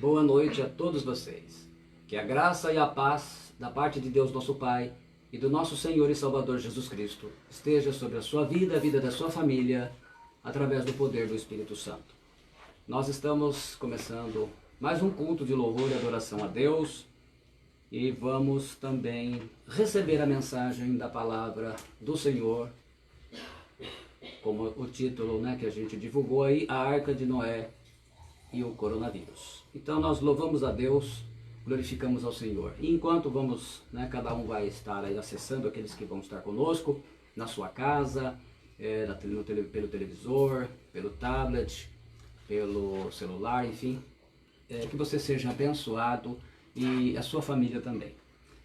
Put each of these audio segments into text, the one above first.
Boa noite a todos vocês. Que a graça e a paz da parte de Deus nosso Pai e do nosso Senhor e Salvador Jesus Cristo esteja sobre a sua vida, a vida da sua família, através do poder do Espírito Santo. Nós estamos começando mais um culto de louvor e adoração a Deus e vamos também receber a mensagem da palavra do Senhor, como o título, que a gente divulgou aí, a Arca de Noé e o coronavírus. Então nós louvamos a Deus, glorificamos ao Senhor. E enquanto vamos, cada um vai estar aí acessando, aqueles que vão estar conosco, na sua casa, pelo televisor, pelo tablet, pelo celular, enfim, que você seja abençoado e a sua família também.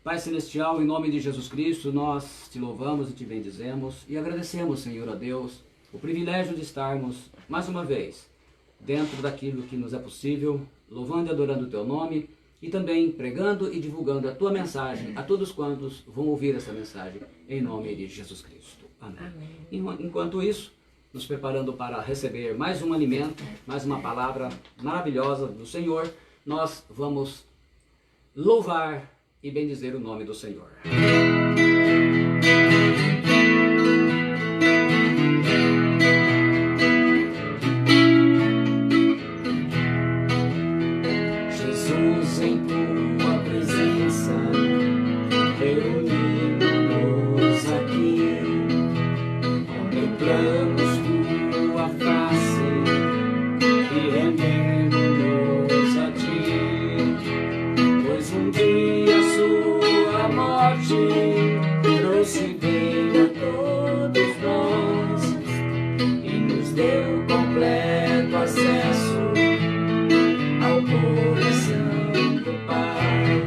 Pai Celestial, em nome de Jesus Cristo, nós te louvamos e te bendizemos e agradecemos, Senhor, a Deus, o privilégio de estarmos, mais uma vez, dentro daquilo que nos é possível, louvando e adorando o teu nome e também pregando e divulgando a tua mensagem a todos quantos vão ouvir essa mensagem, em nome de Jesus Cristo. Amém. Amém. Enquanto isso, nos preparando para receber mais um alimento, mais uma palavra maravilhosa do Senhor, nós vamos louvar e bendizer o nome do Senhor. Jesus, em tua presença, reunimos aqui, contemplamos tua face e rendemos a ti, pois um dia sua morte trouxe bem a todos nós e nos deu completo acesso ao coração do Pai.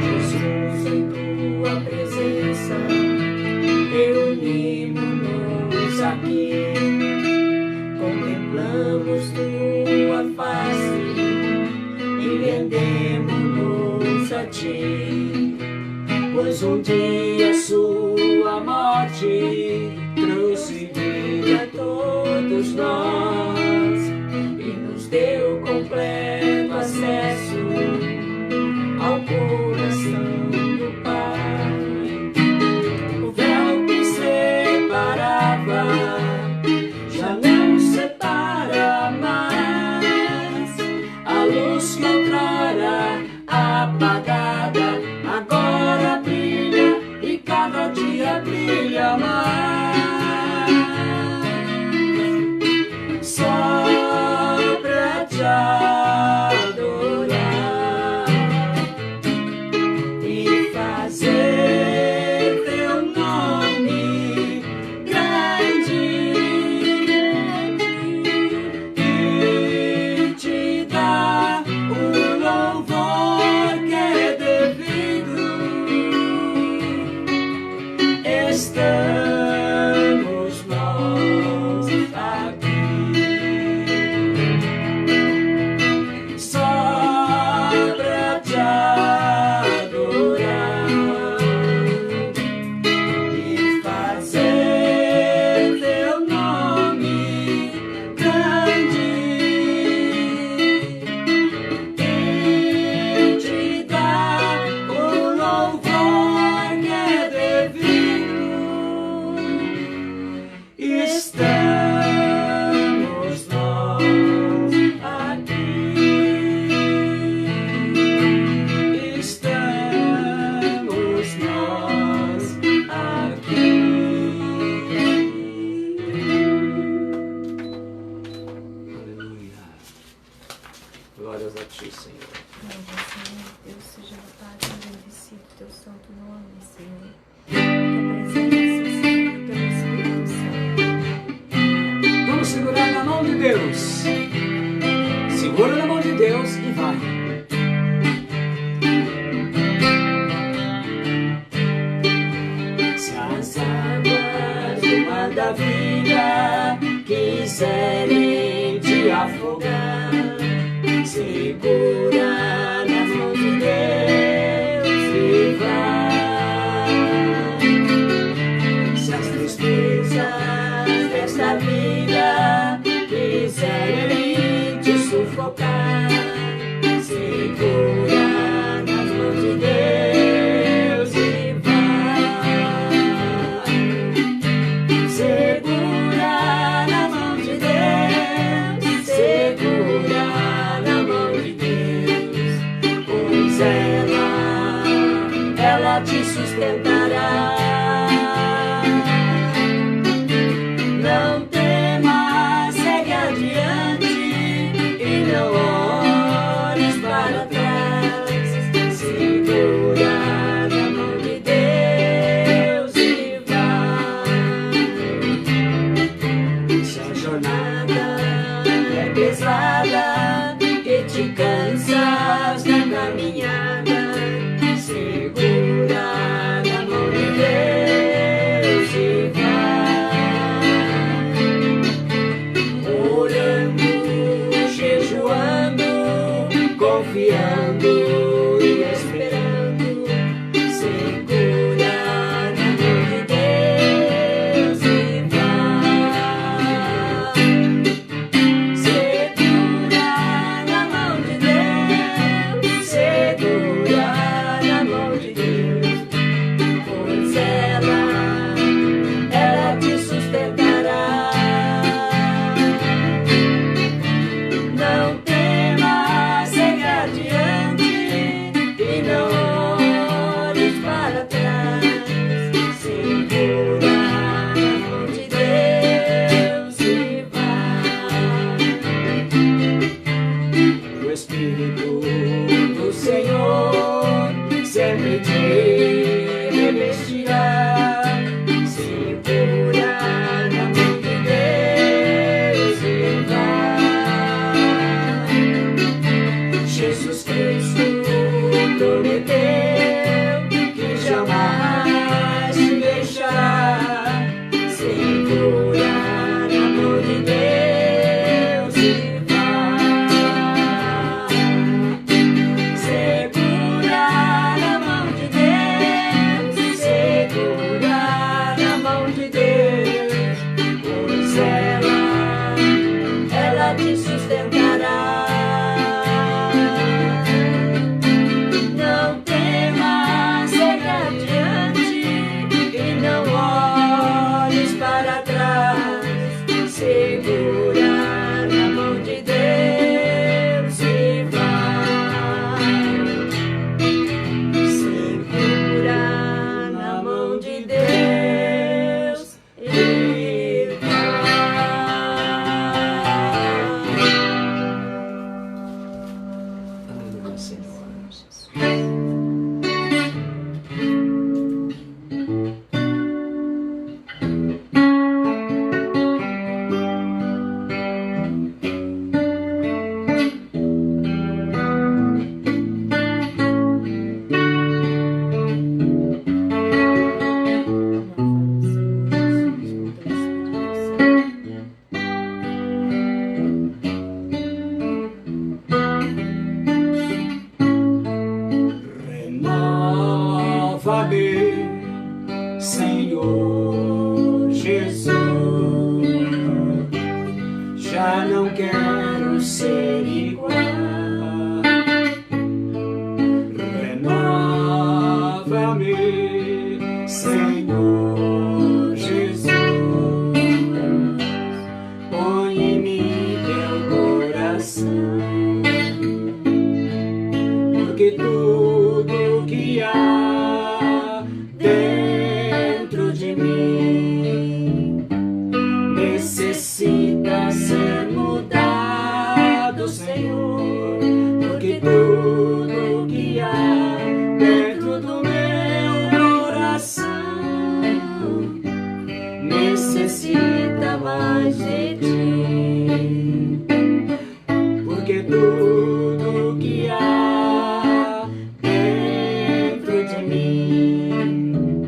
Jesus, em tua presença, reunimos-nos aqui, contemplamos tua face e rendemos-nos a ti, pois um dia sua morte trouxe vida a todos nós e nos deu completo acesso ao coração do Pai. O véu que separava já não separa mais, a luz que outrora apagada agora brilha e cada dia brilha mais. Só pra te adorar e fazer teu nome grande e te dar o louvor que é devido. Estamos nós aqui, só pra te adorar e fazer teu nome grande e te dar o louvor que é devido. Estamos nós aqui, estamos nós aqui. Aleluia. Glórias a ti, Senhor. Glória, Senhor, Deus seja louvado e bendecido teu santo nome, Senhor. Tua presença, Senhor, teu Espírito Santo. Vamos segurar na mão de Deus. Segura na mão de Deus e vai. Se as águas do mar da vida quiserem te afogar, segura nas mãos de Deus e vai. Se as tristezas desta vida quiserem te sufocar, pesada, que te cansas na caminhada, segura na mão de Deus e vai, orando, jejuando, confiando e esperando, segura na mão de Deus e vai, segura na mão de Deus, segura na mão de Deus, pois ela te sustentará. Não temas, segue adiante e não olhes para trás. Segura na mão de Deus e vai. O Espírito do Senhor sempre te revestirá. Segura na mão de Deus e vai. Jesus Cristo prometeu que jamais te deixará. Segura na mão de Deus e vai. Segura na mão de Deus, segura na mão de Deus, pois ela te sustentará. Não temas, segue adiante e não olhes para trás. Segura na mão de Deus e vai. Segura na mão de Deus e Aleluia, Senhor. Renova-me, Senhor Jesus. Já não quero ser igual. Renova-me, Senhor Jesus. Põe em mim teu coração, porque tudo que há dentro de mim necessita ser mudado, Senhor, porque tudo que há dentro do meu coração necessita mais de ti, porque tudo que há dentro de mim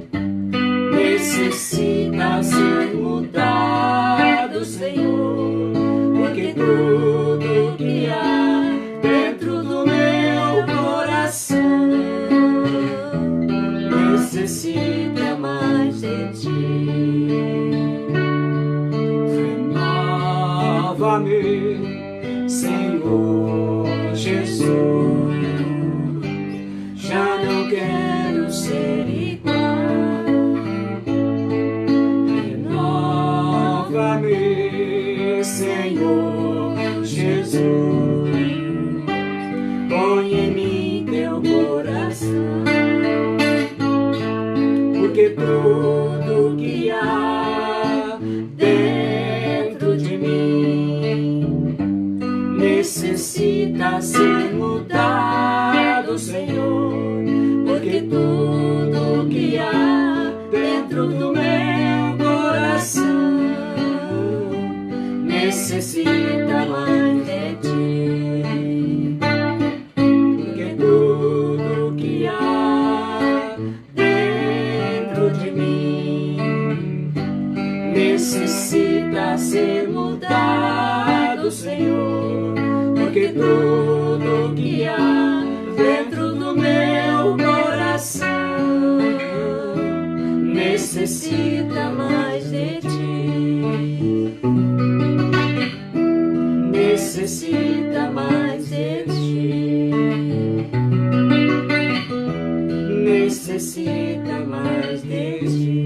necessita ser mudado, Senhor, porque tudo que há dentro do meu coração necessita mais de ti. Renova-me, Senhor Jesus. Já não quero ser igual. Renova-me, Senhor Jesus. Põe em mim teu coração, porque tudo que há dentro de mim necessita ser mudado, Senhor, porque tudo que há dentro do meu coração necessita mais de porque tudo que há dentro do meu coração necessita mais de ti, necessita mais de ti, necessita mais de ti.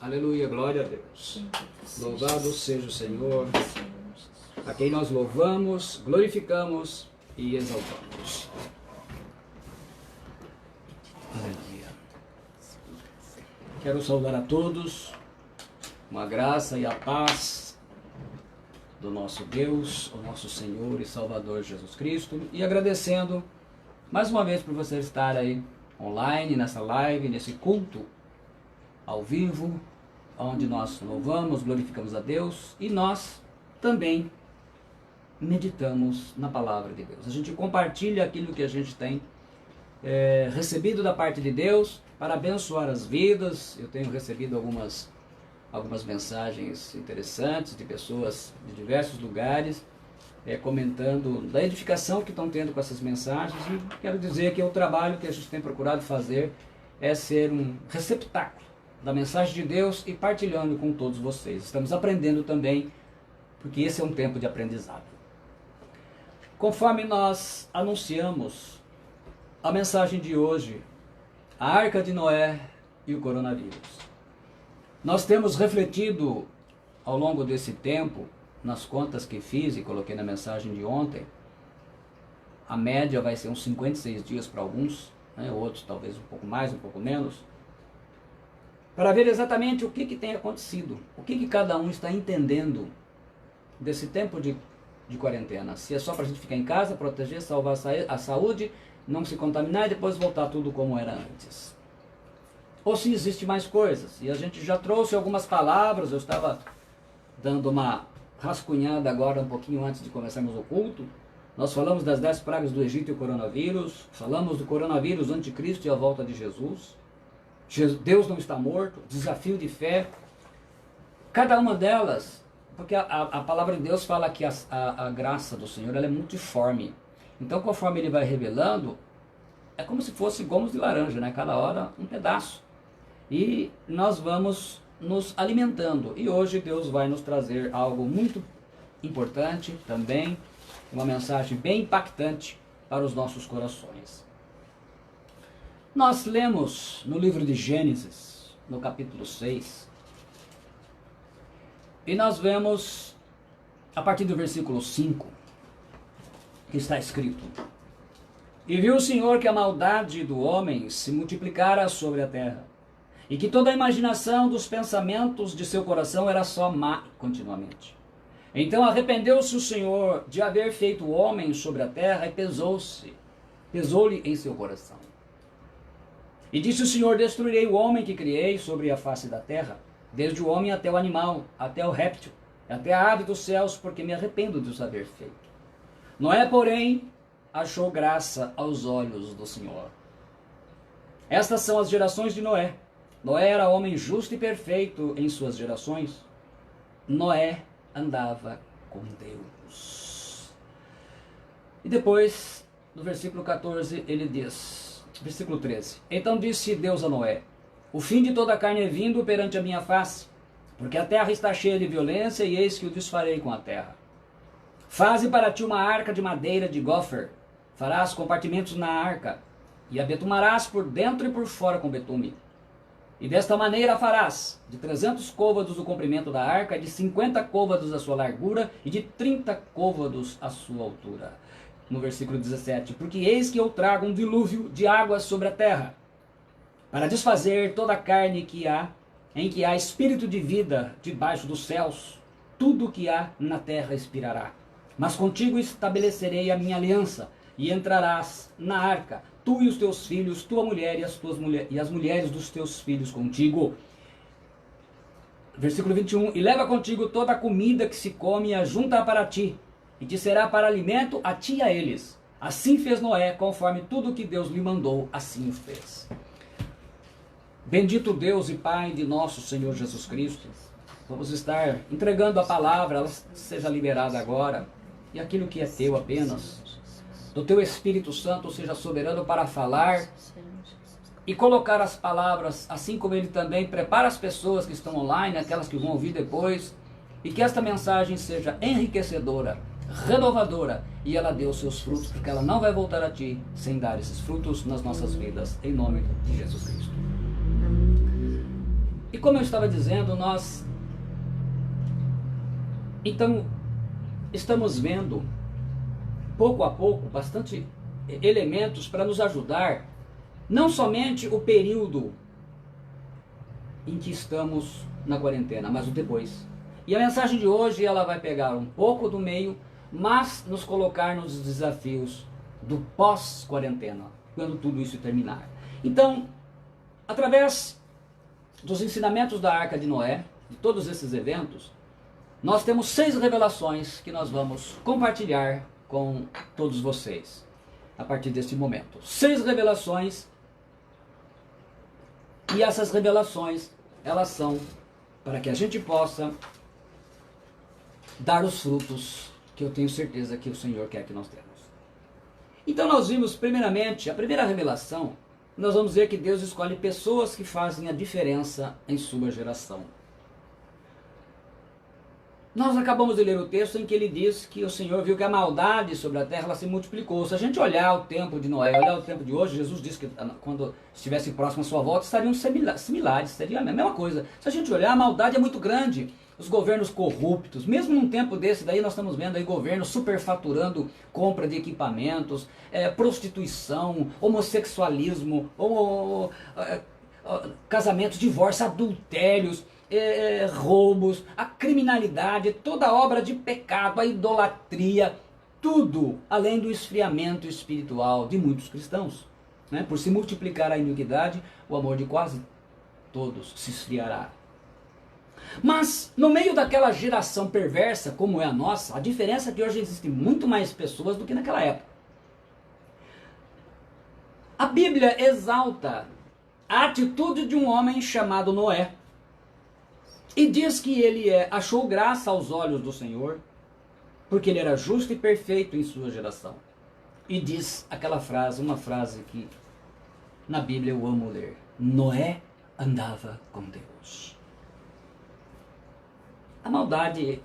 Aleluia, glória a Deus. Louvado seja o Senhor, a quem nós louvamos, glorificamos e exaltamos. Aleluia. Quero saudar a todos, uma graça e a paz do nosso Deus, o nosso Senhor e Salvador Jesus Cristo, e agradecendo mais uma vez por você estar aí online, nessa live, nesse culto ao vivo, onde nós louvamos, glorificamos a Deus e nós também meditamos na palavra de Deus. A gente compartilha aquilo que a gente tem recebido da parte de Deus para abençoar as vidas. Eu tenho recebido algumas mensagens interessantes de pessoas de diversos lugares comentando da edificação que estão tendo com essas mensagens, e quero dizer que o trabalho que a gente tem procurado fazer é ser um receptáculo da mensagem de Deus e partilhando com todos vocês. Estamos aprendendo também, porque esse é um tempo de aprendizado. Conforme nós anunciamos a mensagem de hoje, a Arca de Noé e o coronavírus. Nós temos refletido ao longo desse tempo, nas contas que fiz e coloquei na mensagem de ontem, a média vai ser uns 56 dias para alguns, né, outros talvez um pouco mais, um pouco menos, para ver exatamente o que tem acontecido, o que cada um está entendendo desse tempo de quarentena. Se é só para a gente ficar em casa, proteger, salvar a saúde, não se contaminar e depois voltar tudo como era antes. Ou se existe mais coisas. E a gente já trouxe algumas palavras, eu estava dando uma rascunhada agora um pouquinho antes de começarmos o culto. Nós falamos das 10 pragas do Egito e o coronavírus, falamos do coronavírus, anticristo e a volta de Jesus. Deus não está morto, desafio de fé. Cada uma delas, porque a palavra de Deus fala que a graça do Senhor ela é multiforme. Então, conforme Ele vai revelando, é como se fosse gomos de laranja, né? Cada hora um pedaço. E nós vamos nos alimentando. E hoje Deus vai nos trazer algo muito importante também, uma mensagem bem impactante para os nossos corações. Nós lemos no livro de Gênesis, no capítulo 6, e nós vemos, a partir do versículo 5, que está escrito: E viu o Senhor que a maldade do homem se multiplicara sobre a terra, e que toda a imaginação dos pensamentos de seu coração era só má continuamente. Então arrependeu-se o Senhor de haver feito o homem sobre a terra, e pesou-lhe em seu coração. E disse o Senhor: Destruirei o homem que criei sobre a face da terra, desde o homem até o animal, até o réptil, até a ave dos céus, porque me arrependo de os haver feito. Noé, porém, achou graça aos olhos do Senhor. Estas são as gerações de Noé. Noé era homem justo e perfeito em suas gerações. Noé andava com Deus. E depois, no versículo 14, ele diz... Versículo 13. Então disse Deus a Noé: O fim de toda a carne é vindo perante a minha face, porque a terra está cheia de violência, e eis que o desfarei com a terra. Faze para ti uma arca de madeira de gofer, farás compartimentos na arca, e a betumarás por dentro e por fora com betume. E desta maneira farás, de 300 côvados o comprimento da arca, de 50 côvados a sua largura, e de 30 côvados a sua altura. No versículo 17, porque eis que eu trago um dilúvio de águas sobre a terra, para desfazer toda a carne que há, em que há espírito de vida debaixo dos céus, tudo que há na terra expirará. Mas contigo estabelecerei a minha aliança, e entrarás na arca, tu e os teus filhos, tua mulher e as mulheres dos teus filhos contigo. Versículo 21, e leva contigo toda a comida que se come e ajunta para ti, e te será para alimento a ti e a eles. Assim fez Noé, conforme tudo que Deus lhe mandou, assim o fez. Bendito Deus e Pai de nosso Senhor Jesus Cristo, vamos estar entregando a palavra, ela seja liberada agora, e aquilo que é teu apenas, do teu Espírito Santo seja soberano para falar e colocar as palavras, assim como ele também prepara as pessoas que estão online, aquelas que vão ouvir depois, e que esta mensagem seja enriquecedora, renovadora, e ela dê os seus frutos, porque ela não vai voltar a ti sem dar esses frutos nas nossas vidas, em nome de Jesus Cristo. E como eu estava dizendo, nós então estamos vendo pouco a pouco bastante elementos para nos ajudar, não somente o período em que estamos na quarentena, mas o depois. E a mensagem de hoje ela vai pegar um pouco do meio, mas nos colocar nos desafios do pós-quarentena, quando tudo isso terminar. Então, através dos ensinamentos da Arca de Noé, de todos esses eventos, nós temos 6 revelações que nós vamos compartilhar com todos vocês a partir deste momento. 6 revelações, e essas revelações, elas são para que a gente possa dar os frutos que eu tenho certeza que o Senhor quer que nós temos. Então nós vimos primeiramente, a primeira revelação, nós vamos ver que Deus escolhe pessoas que fazem a diferença em sua geração. Nós acabamos de ler o texto em que ele diz que o Senhor viu que a maldade sobre a terra ela se multiplicou. Se a gente olhar o tempo de Noé, olhar o tempo de hoje, Jesus disse que quando estivesse próximo à sua volta, estariam similares, seria a mesma coisa. Se a gente olhar, a maldade é muito grande. Os governos corruptos, mesmo num tempo desse, daí nós estamos vendo aí governos superfaturando compra de equipamentos, prostituição, homossexualismo, casamentos, divórcio, adultérios, roubos, a criminalidade, toda obra de pecado, a idolatria, tudo além do esfriamento espiritual de muitos cristãos. Né? Por se multiplicar a iniquidade, o amor de quase todos se esfriará. Mas no meio daquela geração perversa como é a nossa, a diferença é que hoje existem muito mais pessoas do que naquela época. A Bíblia exalta a atitude de um homem chamado Noé. E diz que ele achou graça aos olhos do Senhor, porque ele era justo e perfeito em sua geração. E diz aquela frase, uma frase que na Bíblia eu amo ler: Noé andava com Deus. A maldade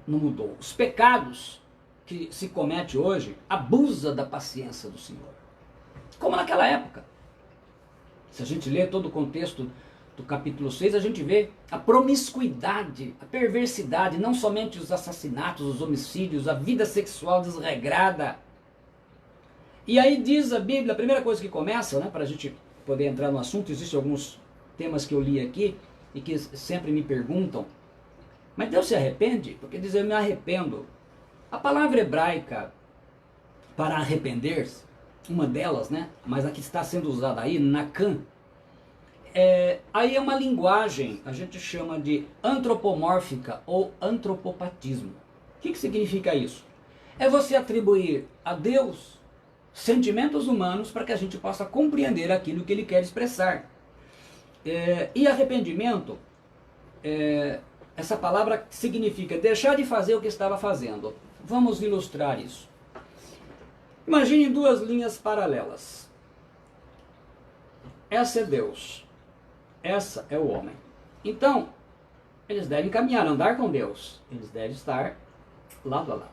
não mudou. Os pecados que se comete hoje abusa da paciência do Senhor. Como naquela época. Se a gente lê todo o contexto do capítulo 6, a gente vê a promiscuidade, a perversidade, não somente os assassinatos, os homicídios, a vida sexual desregrada. E aí diz a Bíblia, a primeira coisa que começa, né, para a gente poder entrar no assunto, existem alguns temas que eu li aqui e que sempre me perguntam, mas Deus se arrepende? Porque diz, eu me arrependo. A palavra hebraica para arrepender-se, uma delas, né, mas a que está sendo usada aí, nakam, aí é uma linguagem, a gente chama de antropomórfica ou antropopatismo. O que significa isso? É você atribuir a Deus sentimentos humanos para que a gente possa compreender aquilo que ele quer expressar. E arrependimento, essa palavra significa deixar de fazer o que estava fazendo. Vamos ilustrar isso. Imagine 2 linhas paralelas. Essa é Deus. Essa é o homem. Então, eles devem caminhar, andar com Deus. Eles devem estar lado a lado.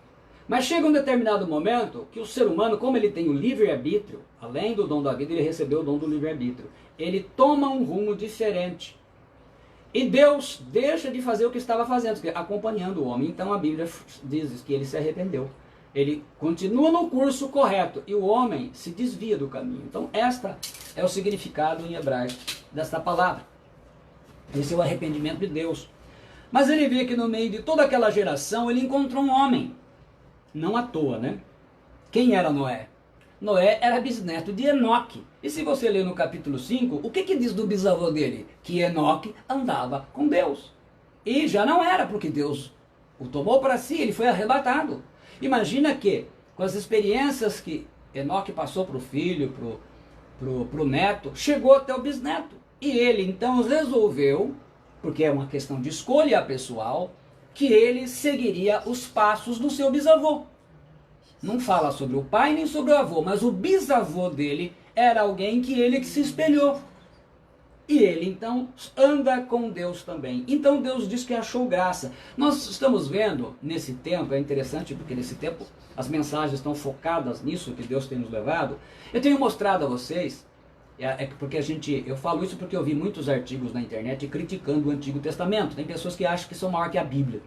Mas chega um determinado momento que o ser humano, como ele tem o livre-arbítrio, além do dom da vida, ele recebeu o dom do livre-arbítrio. Ele toma um rumo diferente. E Deus deixa de fazer o que estava fazendo, acompanhando o homem. Então a Bíblia diz que ele se arrependeu. Ele continua no curso correto e o homem se desvia do caminho. Então esta é o significado em hebraico desta palavra. Esse é o arrependimento de Deus. Mas ele vê que no meio de toda aquela geração ele encontrou um homem. Não à toa, né? Quem era Noé? Noé era bisneto de Enoque. E se você ler no capítulo 5, o que diz do bisavô dele? Que Enoque andava com Deus. E já não era porque Deus o tomou para si, ele foi arrebatado. Imagina que com as experiências que Enoque passou para o filho, para o neto, chegou até o bisneto. E ele então resolveu, porque é uma questão de escolha pessoal, que ele seguiria os passos do seu bisavô. Não fala sobre o pai nem sobre o avô, mas o bisavô dele era alguém que ele se espelhou. E ele então anda com Deus também. Então Deus diz que achou graça. Nós estamos vendo nesse tempo, é interessante porque nesse tempo as mensagens estão focadas nisso que Deus tem nos levado. Eu tenho mostrado a vocês, porque eu falo isso porque eu vi muitos artigos na internet criticando o Antigo Testamento. Tem pessoas que acham que são maior que a Bíblia.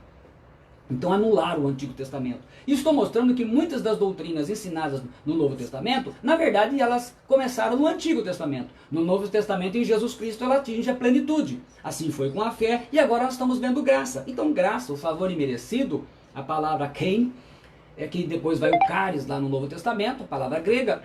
Então anularam o Antigo Testamento. E estou mostrando que muitas das doutrinas ensinadas no Novo Testamento, na verdade elas começaram no Antigo Testamento. No Novo Testamento, em Jesus Cristo, ela atinge a plenitude. Assim foi com a fé e agora nós estamos vendo graça. Então graça, o favor imerecido, a palavra ken, que depois vai o caris lá no Novo Testamento, a palavra grega,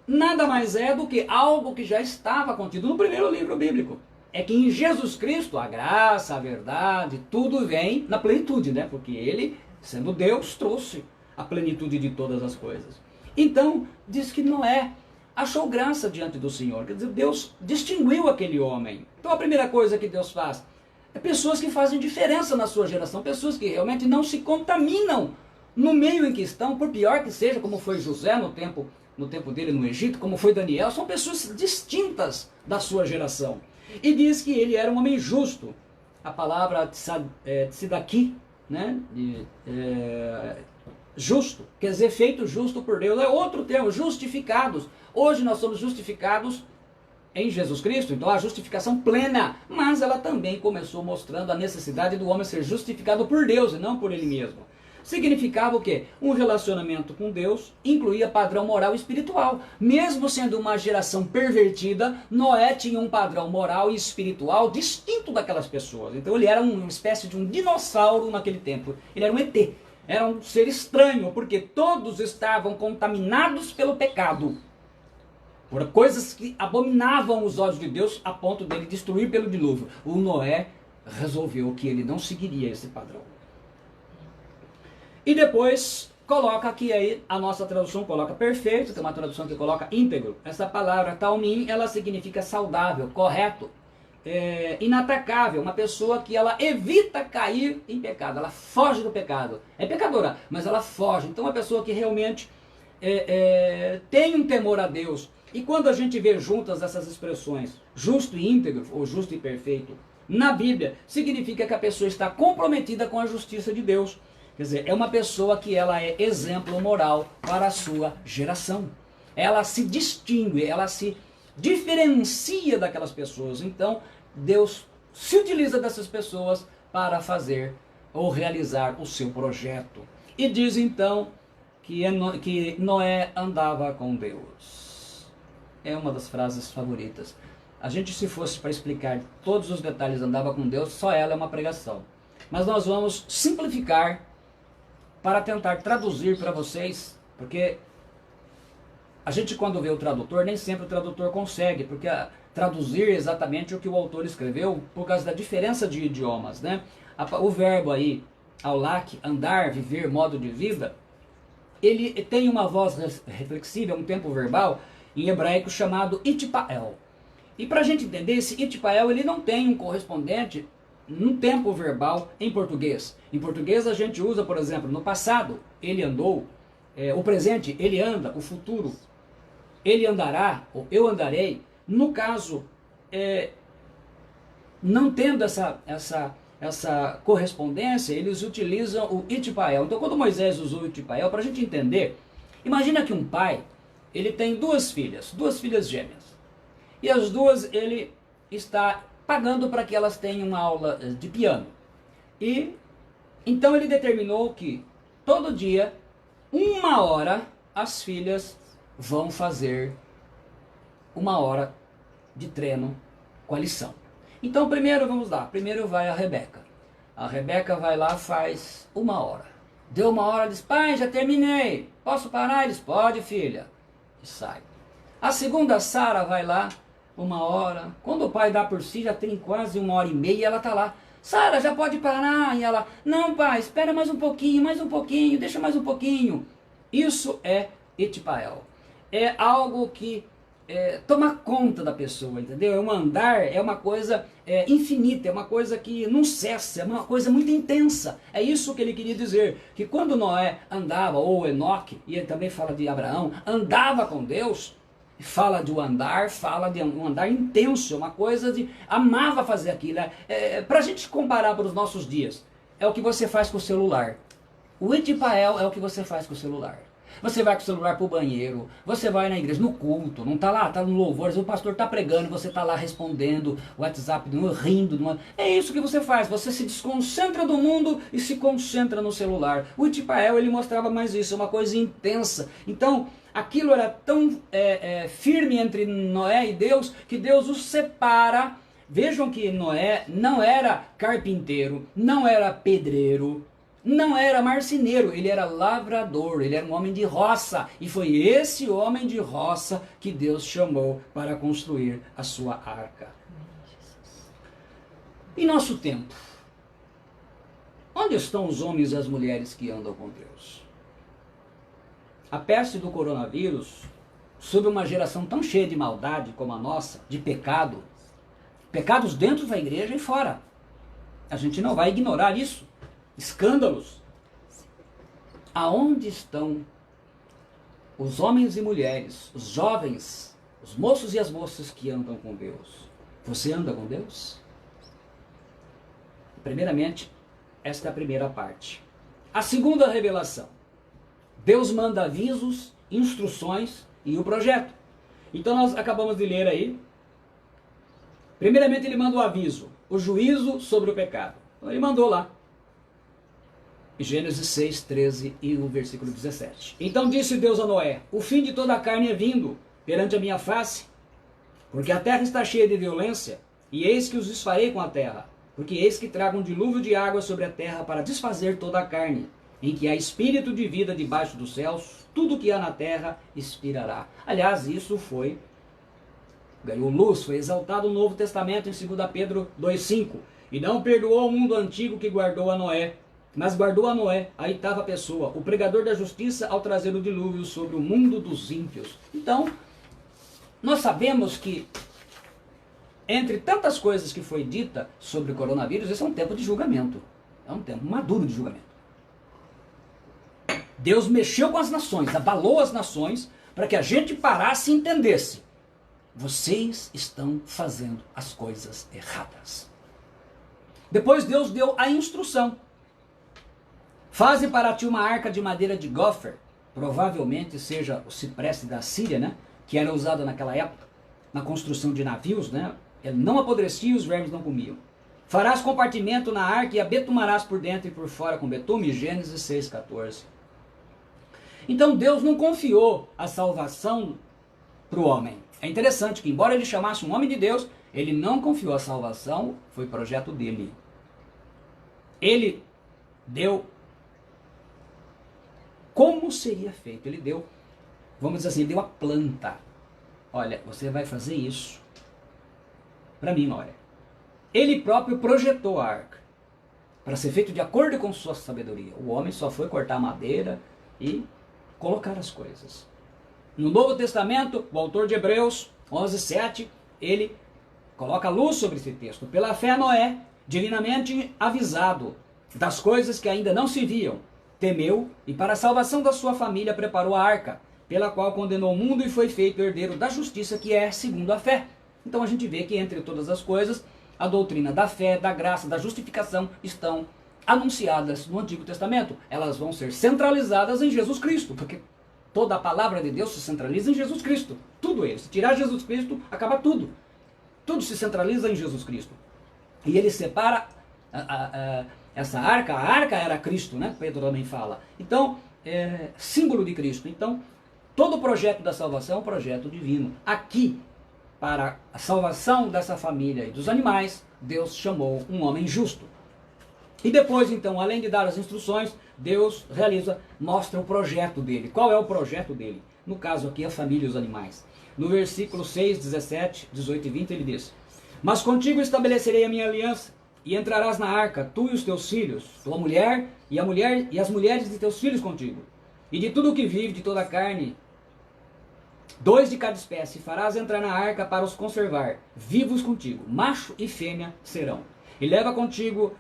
nada mais é do que algo que já estava contido no primeiro livro bíblico. É que em Jesus Cristo a graça, a verdade, tudo vem na plenitude, né? Porque ele, sendo Deus, trouxe a plenitude de todas as coisas. Então, diz que Noé achou graça diante do Senhor. Quer dizer, Deus distinguiu aquele homem. Então a primeira coisa que Deus faz é pessoas que fazem diferença na sua geração, pessoas que realmente não se contaminam no meio em que estão, por pior que seja, como foi José no tempo dele no Egito, como foi Daniel, são pessoas distintas da sua geração. E diz que ele era um homem justo. A palavra tzedaki, né? Justo, quer dizer, feito justo por Deus. É outro termo, justificados. Hoje nós somos justificados em Jesus Cristo, então a justificação plena. Mas ela também começou mostrando a necessidade do homem ser justificado por Deus e não por ele mesmo. Significava o quê? Um relacionamento com Deus incluía padrão moral e espiritual. Mesmo sendo uma geração pervertida, Noé tinha um padrão moral e espiritual distinto daquelas pessoas. Então ele era uma espécie de um dinossauro naquele tempo. Ele era um ET. Era um ser estranho, porque todos estavam contaminados pelo pecado. Por coisas que abominavam os olhos de Deus a ponto dele destruir pelo dilúvio. O Noé resolveu que ele não seguiria esse padrão. E depois coloca aqui, aí a nossa tradução coloca perfeito, tem uma tradução que coloca íntegro. Essa palavra talmim, ela significa saudável, correto, inatacável, uma pessoa que ela evita cair em pecado, ela foge do pecado. É pecadora, mas ela foge. Então uma pessoa que realmente tem um temor a Deus. E quando a gente vê juntas essas expressões, justo e íntegro, ou justo e perfeito, na Bíblia, significa que a pessoa está comprometida com a justiça de Deus. Quer dizer, é uma pessoa que ela é exemplo moral para a sua geração. Ela se distingue, ela se diferencia daquelas pessoas. Então, Deus se utiliza dessas pessoas para fazer ou realizar o seu projeto. E diz então que Noé andava com Deus. É uma das frases favoritas. A gente, se fosse para explicar todos os detalhes andava com Deus, só ela é uma pregação. Mas nós vamos simplificar para tentar traduzir para vocês, porque a gente, quando vê o tradutor, nem sempre o tradutor consegue, porque traduzir exatamente o que o autor escreveu por causa da diferença de idiomas, né? O verbo aí, aulak, andar, viver, modo de vida, ele tem uma voz reflexiva, um tempo verbal em hebraico chamado itpael. E para a gente entender, esse itpael, ele não tem um correspondente num tempo verbal em português. Em português a gente usa, por exemplo, no passado, ele andou, o presente, ele anda, o futuro, ele andará, ou eu andarei. No caso, não tendo essa correspondência, eles utilizam o itpael. Então quando Moisés usou o itpael, para a gente entender, imagina que um pai, ele tem duas filhas gêmeas. E as duas ele está pagando para que elas tenham uma aula de piano. E então ele determinou que todo dia, 1 hora, as filhas vão fazer 1 hora de treino com a lição. Então primeiro, vamos lá, primeiro vai a Rebeca. A Rebeca vai lá, faz 1 hora. Deu 1 hora, diz, pai, já terminei, posso parar? Ele diz, pode, filha. E sai. A segunda, Sara, vai lá, 1 hora. Quando o pai dá por si, já tem quase 1 hora e meia, ela está lá. Sara, já pode parar. E ela, não pai, espera mais um pouquinho, deixa mais um pouquinho. Isso é Etipael. É algo que toma conta da pessoa, entendeu? É um andar, é uma coisa infinita, é uma coisa que não cessa, é uma coisa muito intensa. É isso que ele queria dizer, que quando Noé andava, ou Enoque, e ele também fala de Abraão, andava com Deus, fala de um andar, fala de um andar intenso, uma coisa de... amava fazer aquilo. Para a gente comparar para os nossos dias, é o que você faz com o celular. O Etipael é o que você faz com o celular. Você vai com o celular para o banheiro, você vai na igreja, no culto, não está lá, está no louvor, o pastor está pregando, você está lá respondendo o WhatsApp, rindo. É isso que você faz, você se desconcentra do mundo e se concentra no celular. O Etipael, ele mostrava mais isso, uma coisa intensa. Então, aquilo era tão firme entre Noé e Deus, que Deus os separa. Vejam que Noé não era carpinteiro, não era pedreiro, não era marceneiro, ele era lavrador, ele era um homem de roça. E foi esse homem de roça que Deus chamou para construir a sua arca. Em nosso tempo, onde estão os homens e as mulheres que andam com Deus? A peste do coronavírus, sob uma geração tão cheia de maldade como a nossa, de pecado, pecados dentro da igreja e fora. A gente não vai ignorar isso. Escândalos. Aonde estão os homens e mulheres, os jovens, os moços e as moças que andam com Deus? Você anda com Deus? Primeiramente, esta é a primeira parte. A segunda revelação. Deus manda avisos, instruções e o projeto. Então nós acabamos de ler aí. Primeiramente ele manda o aviso, o juízo sobre o pecado. Então ele mandou lá. Gênesis 6, 13 e o versículo 17. Então disse Deus a Noé, o fim de toda a carne é vindo perante a minha face, porque a terra está cheia de violência, e eis que os desfarei com a terra, porque eis que trago um dilúvio de água sobre a terra para desfazer toda a carne, em que há espírito de vida debaixo dos céus, tudo que há na terra expirará. Aliás, isso ganhou luz, foi exaltado no Novo Testamento em 2 Pedro 2,5. E não perdoou o mundo antigo que guardou a Noé, mas guardou a Noé, a oitava pessoa, o pregador da justiça, ao trazer o dilúvio sobre o mundo dos ímpios. Então, nós sabemos que, entre tantas coisas que foi dita sobre o coronavírus, esse é um tempo de julgamento. É um tempo maduro de julgamento. Deus mexeu com as nações, abalou as nações, para que a gente parasse e entendesse. Vocês estão fazendo as coisas erradas. Depois Deus deu a instrução. Faze para ti uma arca de madeira de gofer, provavelmente seja o cipreste da Síria, né, que era usado naquela época, na construção de navios, né, ele não apodrecia e os vermes não comiam. Farás compartimento na arca e a betumarás por dentro e por fora com betume, Gênesis 6,14. Então Deus não confiou a salvação para o homem. É interessante que, embora ele chamasse um homem de Deus, ele não confiou a salvação, foi projeto dele. Ele deu como seria feito. Ele deu, vamos dizer assim, ele deu a planta. Olha, você vai fazer isso para mim, Noé. Ele próprio projetou a arca para ser feito de acordo com sua sabedoria. O homem só foi cortar madeira e colocar as coisas. No Novo Testamento, o autor de Hebreus 11:7, ele coloca luz sobre esse texto. Pela fé, Noé, divinamente avisado das coisas que ainda não se viam, temeu e para a salvação da sua família preparou a arca, pela qual condenou o mundo e foi feito herdeiro da justiça, que é segundo a fé. Então a gente vê que entre todas as coisas, a doutrina da fé, da graça, da justificação estão anunciadas no Antigo Testamento. Elas vão ser centralizadas em Jesus Cristo, porque toda a palavra de Deus se centraliza em Jesus Cristo. Tudo ele. Se tirar Jesus Cristo, acaba tudo. Tudo se centraliza em Jesus Cristo. E ele separa essa arca. A arca era Cristo, né? Pedro também fala. Então, símbolo de Cristo. Então, todo o projeto da salvação é um projeto divino. Aqui, para a salvação dessa família e dos animais, Deus chamou um homem justo. E depois, então, além de dar as instruções, Deus mostra o projeto dele. Qual é o projeto dele? No caso aqui, a família e os animais. No versículo 6, 17, 18 e 20, ele diz: Mas contigo estabelecerei a minha aliança, e entrarás na arca, tu e os teus filhos, tua mulher e as mulheres de teus filhos contigo, e de tudo o que vive, de toda a carne, 2 de cada espécie, farás entrar na arca para os conservar, vivos contigo, macho e fêmea serão. E leva contigo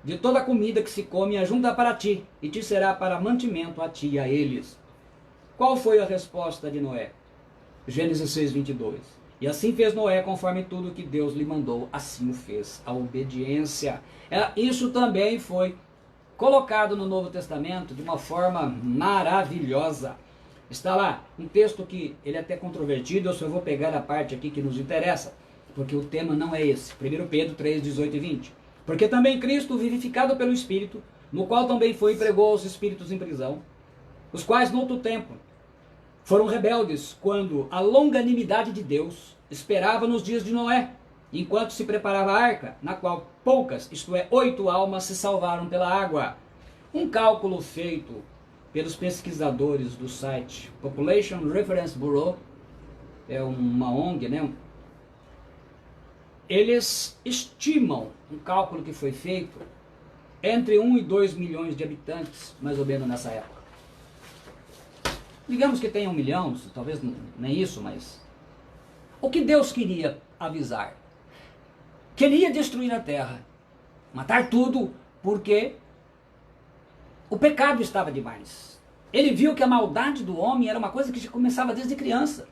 de toda a comida que se come, ajunta para ti, e te será para mantimento a ti e a eles. Qual foi a resposta de Noé? Gênesis 6, 22. E assim fez Noé conforme tudo que Deus lhe mandou, assim o fez. A obediência. Isso também foi colocado no Novo Testamento de uma forma maravilhosa. Está lá um texto que ele é até controvertido, eu só vou pegar a parte aqui que nos interessa, porque o tema não é esse. 1 Pedro 3, 18 e 20. Porque também Cristo, vivificado pelo Espírito, no qual também foi e pregou aos espíritos em prisão, os quais no outro tempo foram rebeldes, quando a longanimidade de Deus esperava nos dias de Noé, enquanto se preparava a arca, na qual poucas, isto é, 8 almas se salvaram pela água. Um cálculo feito pelos pesquisadores do site Population Reference Bureau, é uma ONG, né? Eles estimam, um cálculo que foi feito, entre 1 e 2 milhões de habitantes, mais ou menos nessa época. Digamos que tenha 1 milhão, talvez nem isso, mas... O que Deus queria avisar? Que ele ia destruir a terra, matar tudo, porque o pecado estava demais. Ele viu que a maldade do homem era uma coisa que já começava desde criança.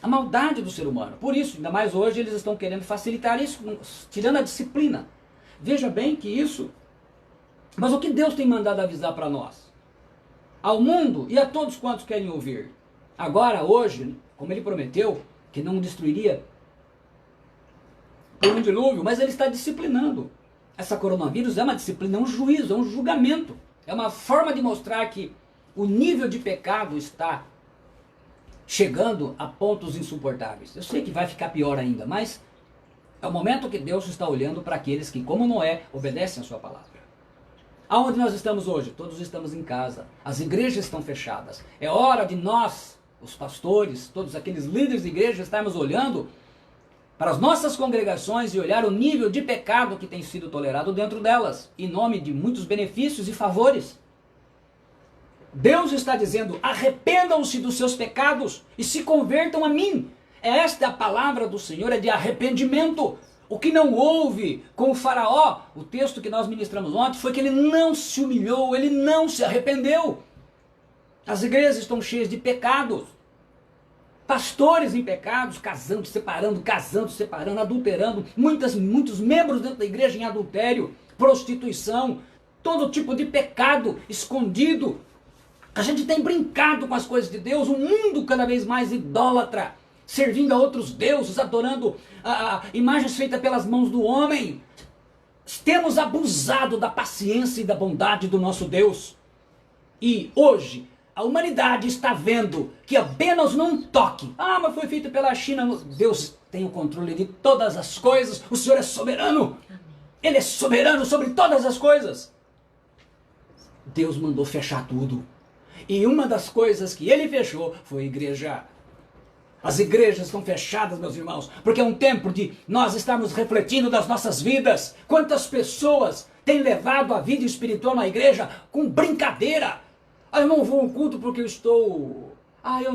A maldade do ser humano. Por isso, ainda mais hoje, eles estão querendo facilitar isso, tirando a disciplina. Veja bem que isso... Mas o que Deus tem mandado avisar para nós? Ao mundo e a todos quantos querem ouvir. Agora, hoje, como ele prometeu, que não destruiria por um dilúvio, mas ele está disciplinando. Essa coronavírus é uma disciplina, é um juízo, é um julgamento. É uma forma de mostrar que o nível de pecado está chegando a pontos insuportáveis. Eu sei que vai ficar pior ainda, mas é o momento que Deus está olhando para aqueles que, como Noé, obedecem a sua palavra. Aonde nós estamos hoje? Todos estamos em casa. As igrejas estão fechadas. É hora de nós, os pastores, todos aqueles líderes de igreja, estarmos olhando para as nossas congregações e olhar o nível de pecado que tem sido tolerado dentro delas, em nome de muitos benefícios e favores. Deus está dizendo, arrependam-se dos seus pecados e se convertam a mim. Esta é a palavra do Senhor, é de arrependimento. O que não houve com o faraó, o texto que nós ministramos ontem, foi que ele não se humilhou, ele não se arrependeu. As igrejas estão cheias de pecados. Pastores em pecados, casando, separando, adulterando. Muitos membros dentro da igreja em adultério, prostituição, todo tipo de pecado escondido. A gente tem brincado com as coisas de Deus, um mundo cada vez mais idólatra, servindo a outros deuses, adorando imagens feitas pelas mãos do homem. Temos abusado da paciência e da bondade do nosso Deus. E hoje, a humanidade está vendo que apenas num toque, mas foi feito pela China, Deus tem o controle de todas as coisas, o Senhor é soberano. Ele é soberano sobre todas as coisas. Deus mandou fechar tudo. E uma das coisas que ele fechou foi a igreja. As igrejas estão fechadas, meus irmãos, porque é um tempo de nós estarmos refletindo das nossas vidas. Quantas pessoas têm levado a vida espiritual na igreja com brincadeira? Eu não vou ao culto porque eu estou...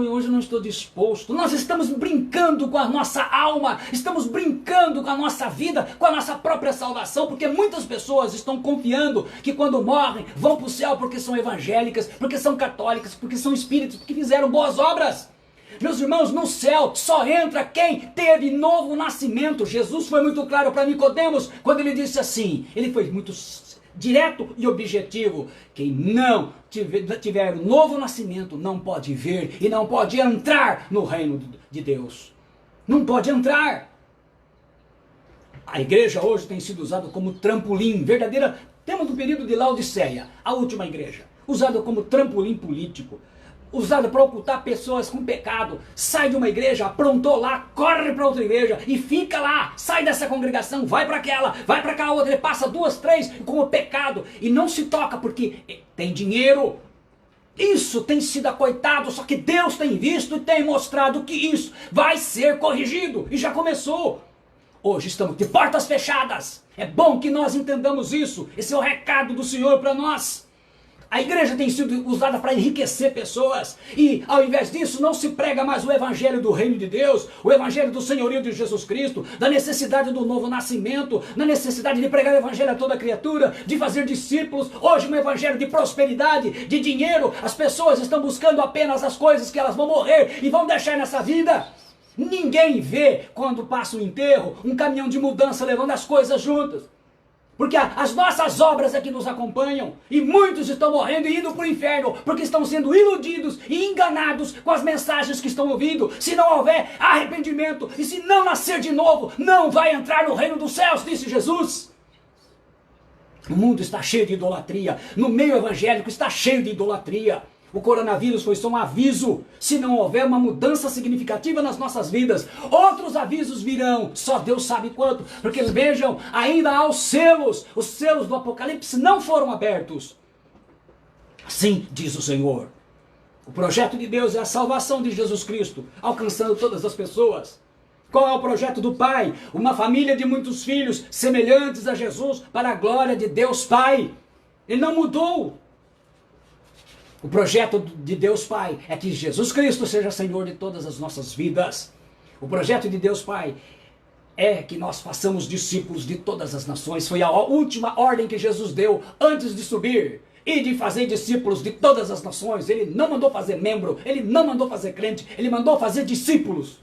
hoje não estou disposto. Nós estamos brincando com a nossa alma, estamos brincando com a nossa vida, com a nossa própria salvação, porque muitas pessoas estão confiando que quando morrem vão para o céu porque são evangélicas, porque são católicas, porque são espíritos, porque fizeram boas obras. Meus irmãos, no céu só entra quem teve novo nascimento. Jesus foi muito claro para Nicodemos quando ele disse assim, ele foi muito direto e objetivo, quem não tiver um novo nascimento não pode ver e não pode entrar no reino de Deus. Não pode entrar. A igreja hoje tem sido usada como trampolim, verdadeira. Temos o período de Laodiceia, a última igreja, usada como trampolim político, usada para ocultar pessoas com pecado. Sai de uma igreja, aprontou lá, corre para outra igreja e fica lá. Sai dessa congregação, vai para aquela, vai para cá outra, passa 2, 3 com o pecado e não se toca porque tem dinheiro. Isso tem sido acoitado, só que Deus tem visto e tem mostrado que isso vai ser corrigido e já começou. hoje estamos de portas fechadas. É bom que nós entendamos isso. Esse é o recado do Senhor para nós. A igreja tem sido usada para enriquecer pessoas e, ao invés disso, não se prega mais o evangelho do reino de Deus, o evangelho do senhorio de Jesus Cristo, da necessidade do novo nascimento, da necessidade de pregar o evangelho a toda criatura, de fazer discípulos. Hoje um evangelho de prosperidade, de dinheiro. As pessoas estão buscando apenas as coisas que elas vão morrer e vão deixar nessa vida. Ninguém vê, quando passa o enterro, um caminhão de mudança levando as coisas juntas. Porque as nossas obras é que nos acompanham. E muitos estão morrendo e indo para o inferno, porque estão sendo iludidos e enganados com as mensagens que estão ouvindo. Se não houver arrependimento e se não nascer de novo, não vai entrar no reino dos céus, disse Jesus. O mundo está cheio de idolatria. No meio evangélico está cheio de idolatria. O coronavírus foi só um aviso. Se não houver uma mudança significativa nas nossas vidas, outros avisos virão. Só Deus sabe quanto. Porque vejam, ainda há os selos. Os selos do Apocalipse não foram abertos. Assim diz o Senhor. O projeto de Deus é a salvação de Jesus Cristo, alcançando todas as pessoas. Qual é o projeto do Pai? Uma família de muitos filhos semelhantes a Jesus para a glória de Deus Pai. Ele não mudou. O projeto de Deus Pai é que Jesus Cristo seja Senhor de todas as nossas vidas. O projeto de Deus Pai é que nós façamos discípulos de todas as nações. Foi a última ordem que Jesus deu antes de subir. E de fazer discípulos de todas as nações. Ele não mandou fazer membro, ele não mandou fazer crente, ele mandou fazer discípulos.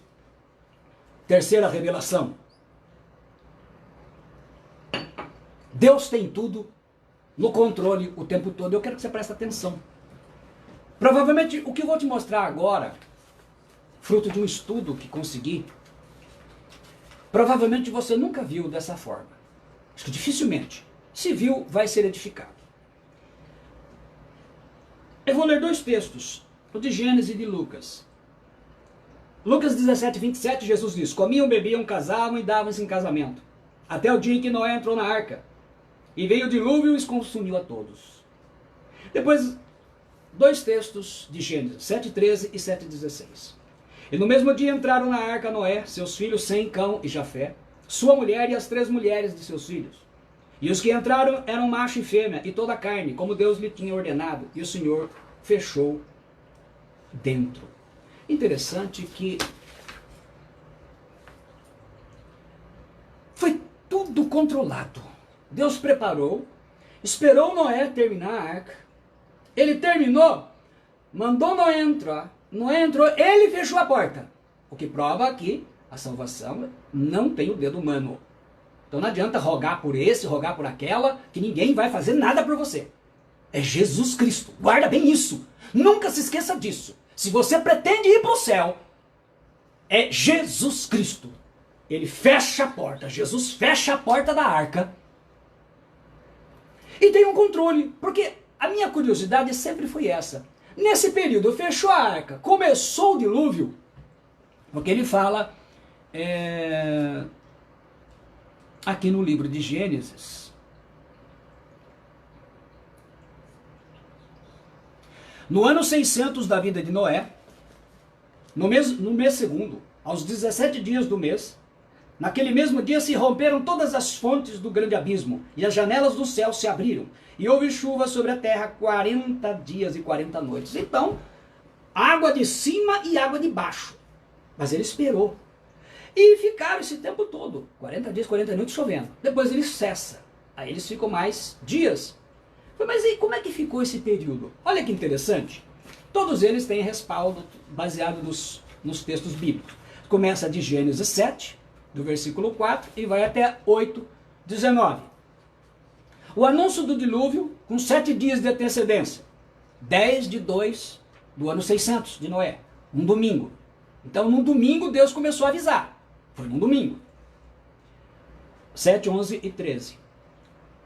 Terceira revelação. Deus tem tudo no controle o tempo todo. Eu quero que você preste atenção. Provavelmente o que eu vou te mostrar agora, fruto de um estudo que consegui, provavelmente você nunca viu dessa forma. Acho que dificilmente. Se viu, vai ser edificado. Eu vou ler dois textos, o de Gênesis e de Lucas. Lucas 17, 27, Jesus diz: comiam, bebiam, casavam e davam-se em casamento, até o dia em que Noé entrou na arca, e veio o dilúvio e os consumiu a todos. Depois, dois textos de Gênesis, 7,13 e 7,16. E no mesmo dia entraram na arca Noé, seus filhos Sem, Cão e Jafé, sua mulher e as 3 mulheres de seus filhos. E os que entraram eram macho e fêmea, e toda a carne, como Deus lhe tinha ordenado, e o Senhor fechou dentro. Interessante que foi tudo controlado. Deus preparou, esperou Noé terminar a arca, ele terminou, mandou Noé entrar, Noé entrou, ele fechou a porta. O que prova que a salvação não tem o dedo humano. Então não adianta rogar por esse, rogar por aquela, que ninguém vai fazer nada por você. É Jesus Cristo. Guarda bem isso. Nunca se esqueça disso. Se você pretende ir para o céu, é Jesus Cristo. Ele fecha a porta. Jesus fecha a porta da arca. E tem um controle. Porque a minha curiosidade sempre foi essa. Nesse período, fechou a arca, começou o dilúvio. Porque ele fala aqui no livro de Gênesis. No ano 600 da vida de Noé, no mês segundo, aos 17 dias do mês, naquele mesmo dia se romperam todas as fontes do grande abismo, e as janelas do céu se abriram, e houve chuva sobre a terra 40 dias e 40 noites. Então, água de cima e água de baixo. Mas ele esperou. E ficaram esse tempo todo, 40 dias, 40 noites chovendo. Depois ele cessa. Aí eles ficam mais dias. Mas e como é que ficou esse período? Olha que interessante. Todos eles têm respaldo baseado nos textos bíblicos. Começa de Gênesis 7, do versículo 4, e vai até 8, 19. O anúncio do dilúvio com 7 dias de antecedência. 10/2 do ano 600 de Noé. Um domingo. Então, num domingo, Deus começou a avisar. Foi num domingo. 7, 11 e 13.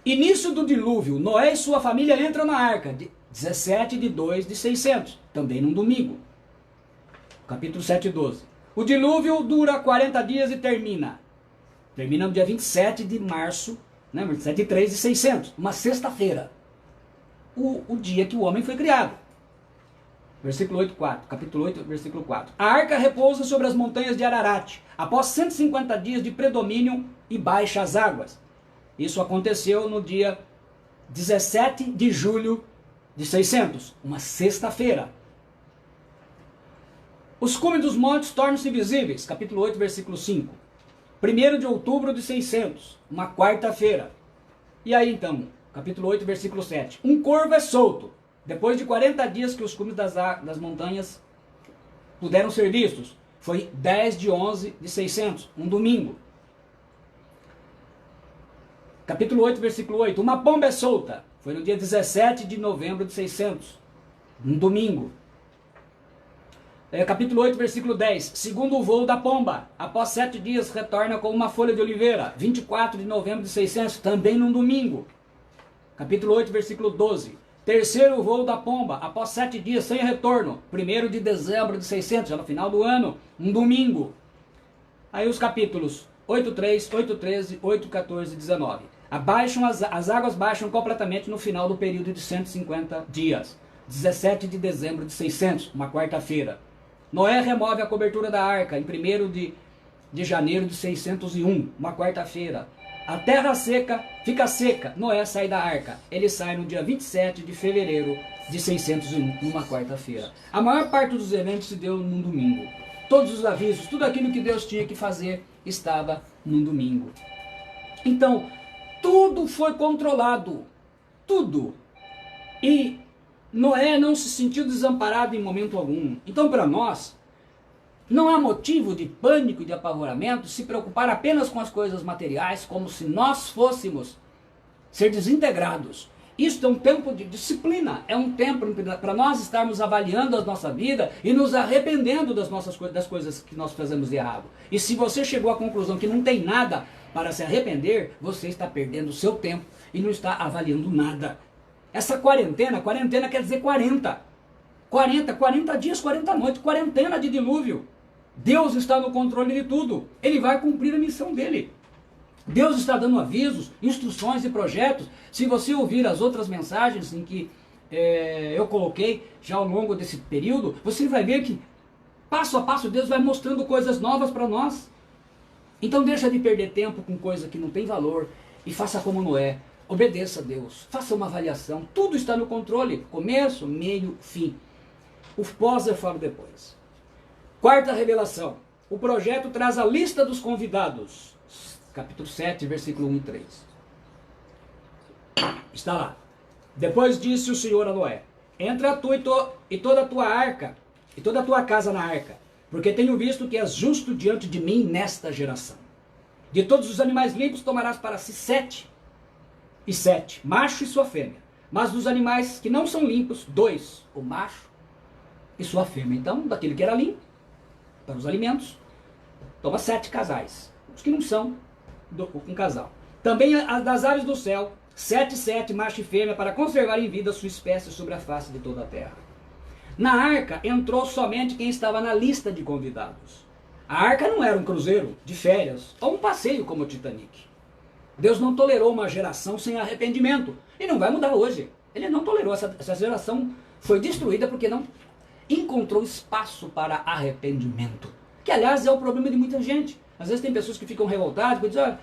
Início do dilúvio, Noé e sua família entram na arca, 17/2 de 600, também num domingo. Capítulo 7, 12. O dilúvio dura 40 dias e termina. Termina no dia 27 de março, 27/3 de 600, uma sexta-feira. O dia que o homem foi criado. Versículo 8, 4. Capítulo 8, versículo 4. A arca repousa sobre as montanhas de Ararat, após 150 dias de predomínio e baixas águas. Isso aconteceu no dia 17 de julho de 600, uma sexta-feira. Os cumes dos montes tornam-se visíveis, capítulo 8, versículo 5. 1º de outubro de 600, uma quarta-feira. E aí então, capítulo 8, versículo 7. Um corvo é solto, depois de 40 dias que os cumes das montanhas puderam ser vistos. Foi 10 de 11 de 600, um domingo. Capítulo 8, versículo 8. Uma pomba é solta. Foi no dia 17 de novembro de 600, um domingo. Capítulo 8, versículo 10. Segundo o voo da pomba, após 7 dias retorna com uma folha de oliveira. 24 de novembro de 600, também num domingo. Capítulo 8, versículo 12. Terceiro voo da pomba, após 7 dias sem retorno. 1º de dezembro de 600, já no final do ano, um domingo. Aí os capítulos 8.3, 8.13, 8.14 e 19. As águas baixam completamente no final do período de 150 dias. 17 de dezembro de 600, uma quarta-feira. Noé remove a cobertura da arca em 1º de janeiro de 601, uma quarta-feira. A terra fica seca, Noé sai da arca. Ele sai no dia 27 de fevereiro de 601, uma quarta-feira. A maior parte dos eventos se deu num domingo. Todos os avisos, tudo aquilo que Deus tinha que fazer estava num domingo. Então, tudo foi controlado. Tudo. E Noé não se sentiu desamparado em momento algum. Então, para nós, não há motivo de pânico e de apavoramento se preocupar apenas com as coisas materiais, como se nós fôssemos ser desintegrados. Isto é um tempo de disciplina, é um tempo para nós estarmos avaliando a nossa vida e nos arrependendo das coisas que nós fazemos de errado. E se você chegou à conclusão que não tem nada para se arrepender, você está perdendo o seu tempo e não está avaliando nada. Essa quarentena quer dizer 40 dias, 40 noites, quarentena de dilúvio. Deus está no controle de tudo. Ele vai cumprir a missão dele. Deus está dando avisos, instruções e projetos. Se você ouvir as outras mensagens em que eu coloquei já ao longo desse período, você vai ver que passo a passo Deus vai mostrando coisas novas para nós. Então deixa de perder tempo com coisa que não tem valor e faça como Noé. Obedeça a Deus, faça uma avaliação, tudo está no controle, começo, meio, fim. O pós eu falo depois. Quarta revelação, o projeto traz a lista dos convidados, capítulo 7, versículo 1 e 3. Está lá. Depois disse o Senhor a Noé, entra tu e toda a tua arca, e toda a tua casa na arca, porque tenho visto que és justo diante de mim nesta geração. De todos os animais limpos tomarás para si 7, macho e sua fêmea. Mas dos animais que não são limpos, 2, o macho e sua fêmea. Então, daquele que era limpo, para os alimentos, toma 7 casais. Os que não são, um casal. Também das aves do céu, 7, macho e fêmea, para conservar em vida a sua espécie sobre a face de toda a terra. Na arca entrou somente quem estava na lista de convidados. A arca não era um cruzeiro de férias ou um passeio como o Titanic. Deus não tolerou uma geração sem arrependimento. E não vai mudar hoje. Ele não tolerou. Essa geração foi destruída porque não encontrou espaço para arrependimento. Que, aliás, é o problema de muita gente. Às vezes tem pessoas que ficam revoltadas, que dizem,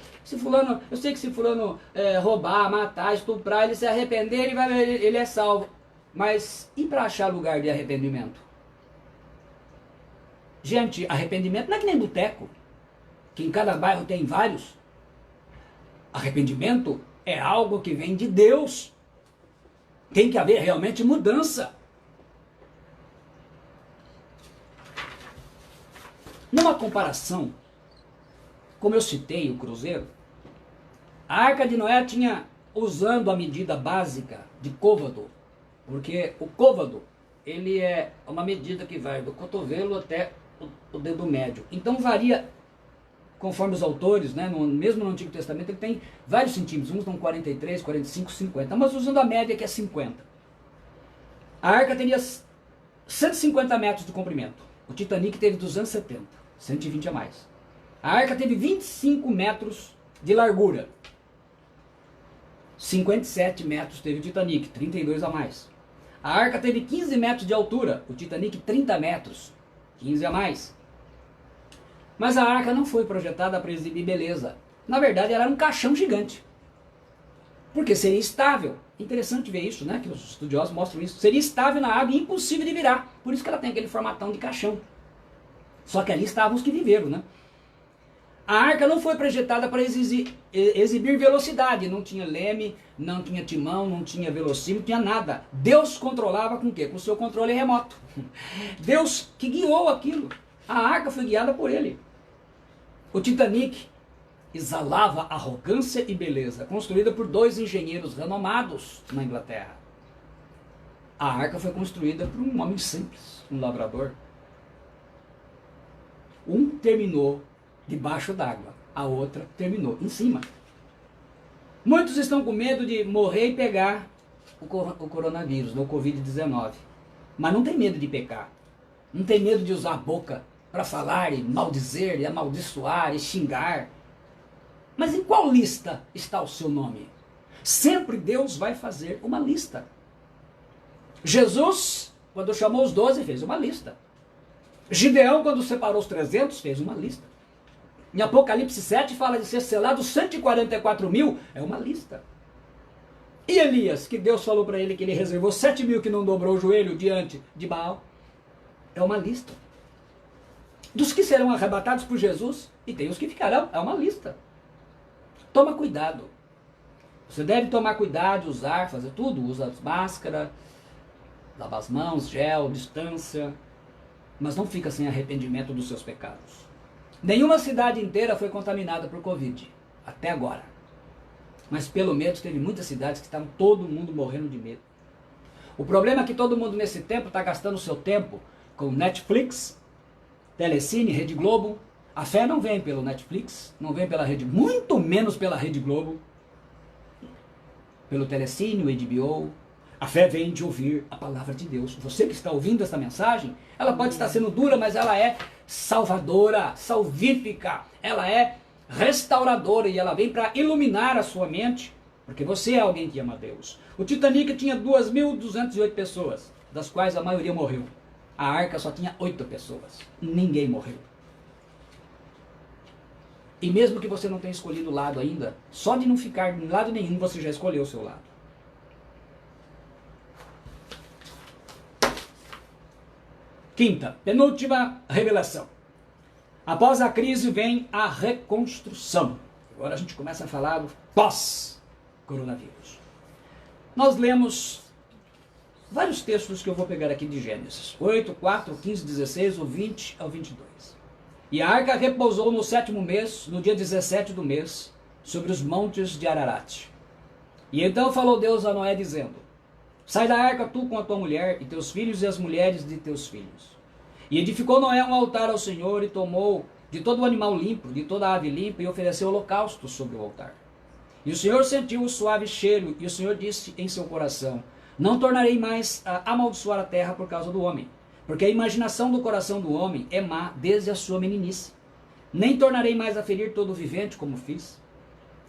eu sei que se fulano roubar, matar, estuprar, ele se arrepender, ele é salvo. Mas e para achar lugar de arrependimento? Gente, arrependimento não é que nem boteco, que em cada bairro tem vários. Arrependimento é algo que vem de Deus. Tem que haver realmente mudança. Numa comparação, como eu citei o cruzeiro, a Arca de Noé tinha, usando a medida básica de côvado, porque o côvado, ele é uma medida que vai do cotovelo até o dedo médio. Então varia, conforme os autores, né, mesmo no Antigo Testamento, ele tem vários centímetros, uns dão 43, 45, 50, mas usando a média que é 50. A arca teria 150 metros de comprimento, o Titanic teve 270, 120 a mais. A arca teve 25 metros de largura, 57 metros teve o Titanic, 32 a mais. A arca teve 15 metros de altura, o Titanic 30 metros, 15 a mais. Mas a arca não foi projetada para exibir beleza. Na verdade, ela era um caixão gigante. Porque seria estável. Interessante ver isso, né? Que os estudiosos mostram isso. Seria estável na água e impossível de virar. Por isso que ela tem aquele formatão de caixão. Só que ali estavam os que viveram, né? A arca não foi projetada para exibir velocidade. Não tinha leme, não tinha timão, não tinha velocímetro, não tinha nada. Deus controlava com o quê? Com o seu controle remoto. Deus que guiou aquilo. A arca foi guiada por ele. O Titanic exalava arrogância e beleza, construída por 2 engenheiros renomados na Inglaterra. A arca foi construída por um homem simples, um lavrador. Um terminou debaixo d'água, a outra terminou em cima. Muitos estão com medo de morrer e pegar o coronavírus, o Covid-19. Mas não tem medo de pecar. Não tem medo de usar a boca para falar e maldizer, e amaldiçoar, e xingar. Mas em qual lista está o seu nome? Sempre Deus vai fazer uma lista. Jesus, quando chamou os 12, fez uma lista. Gideão, quando separou os 300, fez uma lista. Em Apocalipse 7 fala de ser selados 144 mil, é uma lista. E Elias, que Deus falou para ele que ele reservou 7 mil que não dobrou o joelho diante de Baal, é uma lista. Dos que serão arrebatados por Jesus, e tem os que ficarão, é uma lista. Toma cuidado. Você deve tomar cuidado, usar, fazer tudo. Usa máscara, lava as mãos, gel, distância. Mas não fica sem arrependimento dos seus pecados. Nenhuma cidade inteira foi contaminada por Covid, até agora. Mas pelo menos teve muitas cidades que estavam todo mundo morrendo de medo. O problema é que todo mundo nesse tempo está gastando o seu tempo com Netflix, Telecine, Rede Globo. A fé não vem pelo Netflix, não vem pela Rede, muito menos pela Rede Globo, pelo Telecine, o HBO. A fé vem de ouvir a palavra de Deus. Você que está ouvindo essa mensagem, ela pode estar sendo dura, mas ela é salvadora, salvífica, ela é restauradora e ela vem para iluminar a sua mente, porque você é alguém que ama Deus. O Titanic tinha 2.208 pessoas, das quais a maioria morreu. A arca só tinha 8 pessoas, ninguém morreu. E mesmo que você não tenha escolhido o lado ainda, só de não ficar de lado nenhum, você já escolheu o seu lado. Quinta, penúltima revelação. Após a crise vem a reconstrução. Agora a gente começa a falar do pós-coronavírus. Nós lemos vários textos que eu vou pegar aqui de Gênesis. 8, 4, 15, 16, o 20 ao 22. E a arca repousou no 7º mês, no dia 17 do mês, sobre os montes de Ararat. E então falou Deus a Noé, dizendo: sai da arca tu com a tua mulher, e teus filhos e as mulheres de teus filhos. E edificou Noé um altar ao Senhor, e tomou de todo o animal limpo, de toda a ave limpa, e ofereceu holocausto sobre o altar. E o Senhor sentiu o suave cheiro, e o Senhor disse em seu coração: não tornarei mais a amaldiçoar a terra por causa do homem, porque a imaginação do coração do homem é má desde a sua meninice. Nem tornarei mais a ferir todo o vivente como fiz.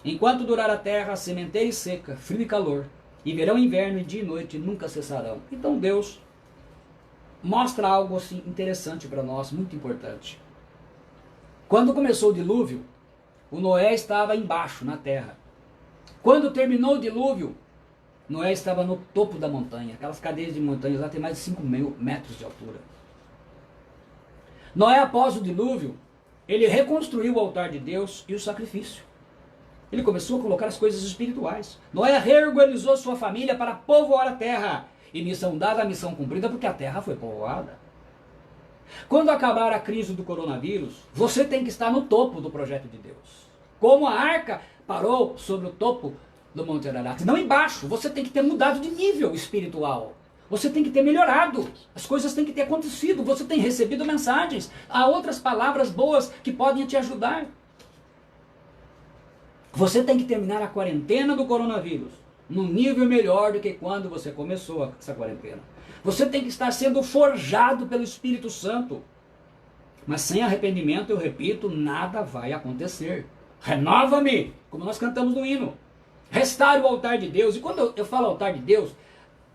Enquanto durar a terra, sementeira e seca, frio e calor, e verão e inverno, e dia e noite nunca cessarão. Então Deus mostra algo assim interessante para nós, muito importante. Quando começou o dilúvio, o Noé estava embaixo, na terra. Quando terminou o dilúvio, Noé estava no topo da montanha. Aquelas cadeias de montanhas lá tem mais de 5.000 metros de altura. Noé, após o dilúvio, ele reconstruiu o altar de Deus e o sacrifício. Ele começou a colocar as coisas espirituais. Noé reorganizou sua família para povoar a terra. E missão dada, missão cumprida, porque a terra foi povoada. Quando acabar a crise do coronavírus, você tem que estar no topo do projeto de Deus. Como a arca parou sobre o topo do Monte Ararat, não embaixo. Você tem que ter mudado de nível espiritual. Você tem que ter melhorado. As coisas têm que ter acontecido. Você tem recebido mensagens. Há outras palavras boas que podem te ajudar. Você tem que terminar a quarentena do coronavírus num nível melhor do que quando você começou essa quarentena. Você tem que estar sendo forjado pelo Espírito Santo. Mas sem arrependimento, eu repito, nada vai acontecer. Renova-me, como nós cantamos no hino. Restaure o altar de Deus. E quando eu falo altar de Deus,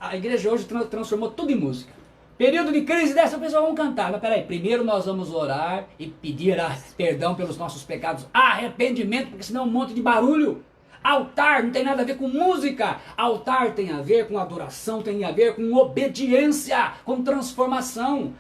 A igreja hoje transformou tudo em música. Período de crise dessa, o pessoal vão cantar. Mas peraí, primeiro nós vamos orar e pedir perdão pelos nossos pecados, arrependimento, porque senão é um monte de barulho. Altar não tem nada a ver com música. Altar tem a ver com adoração, tem a ver com obediência, com transformação.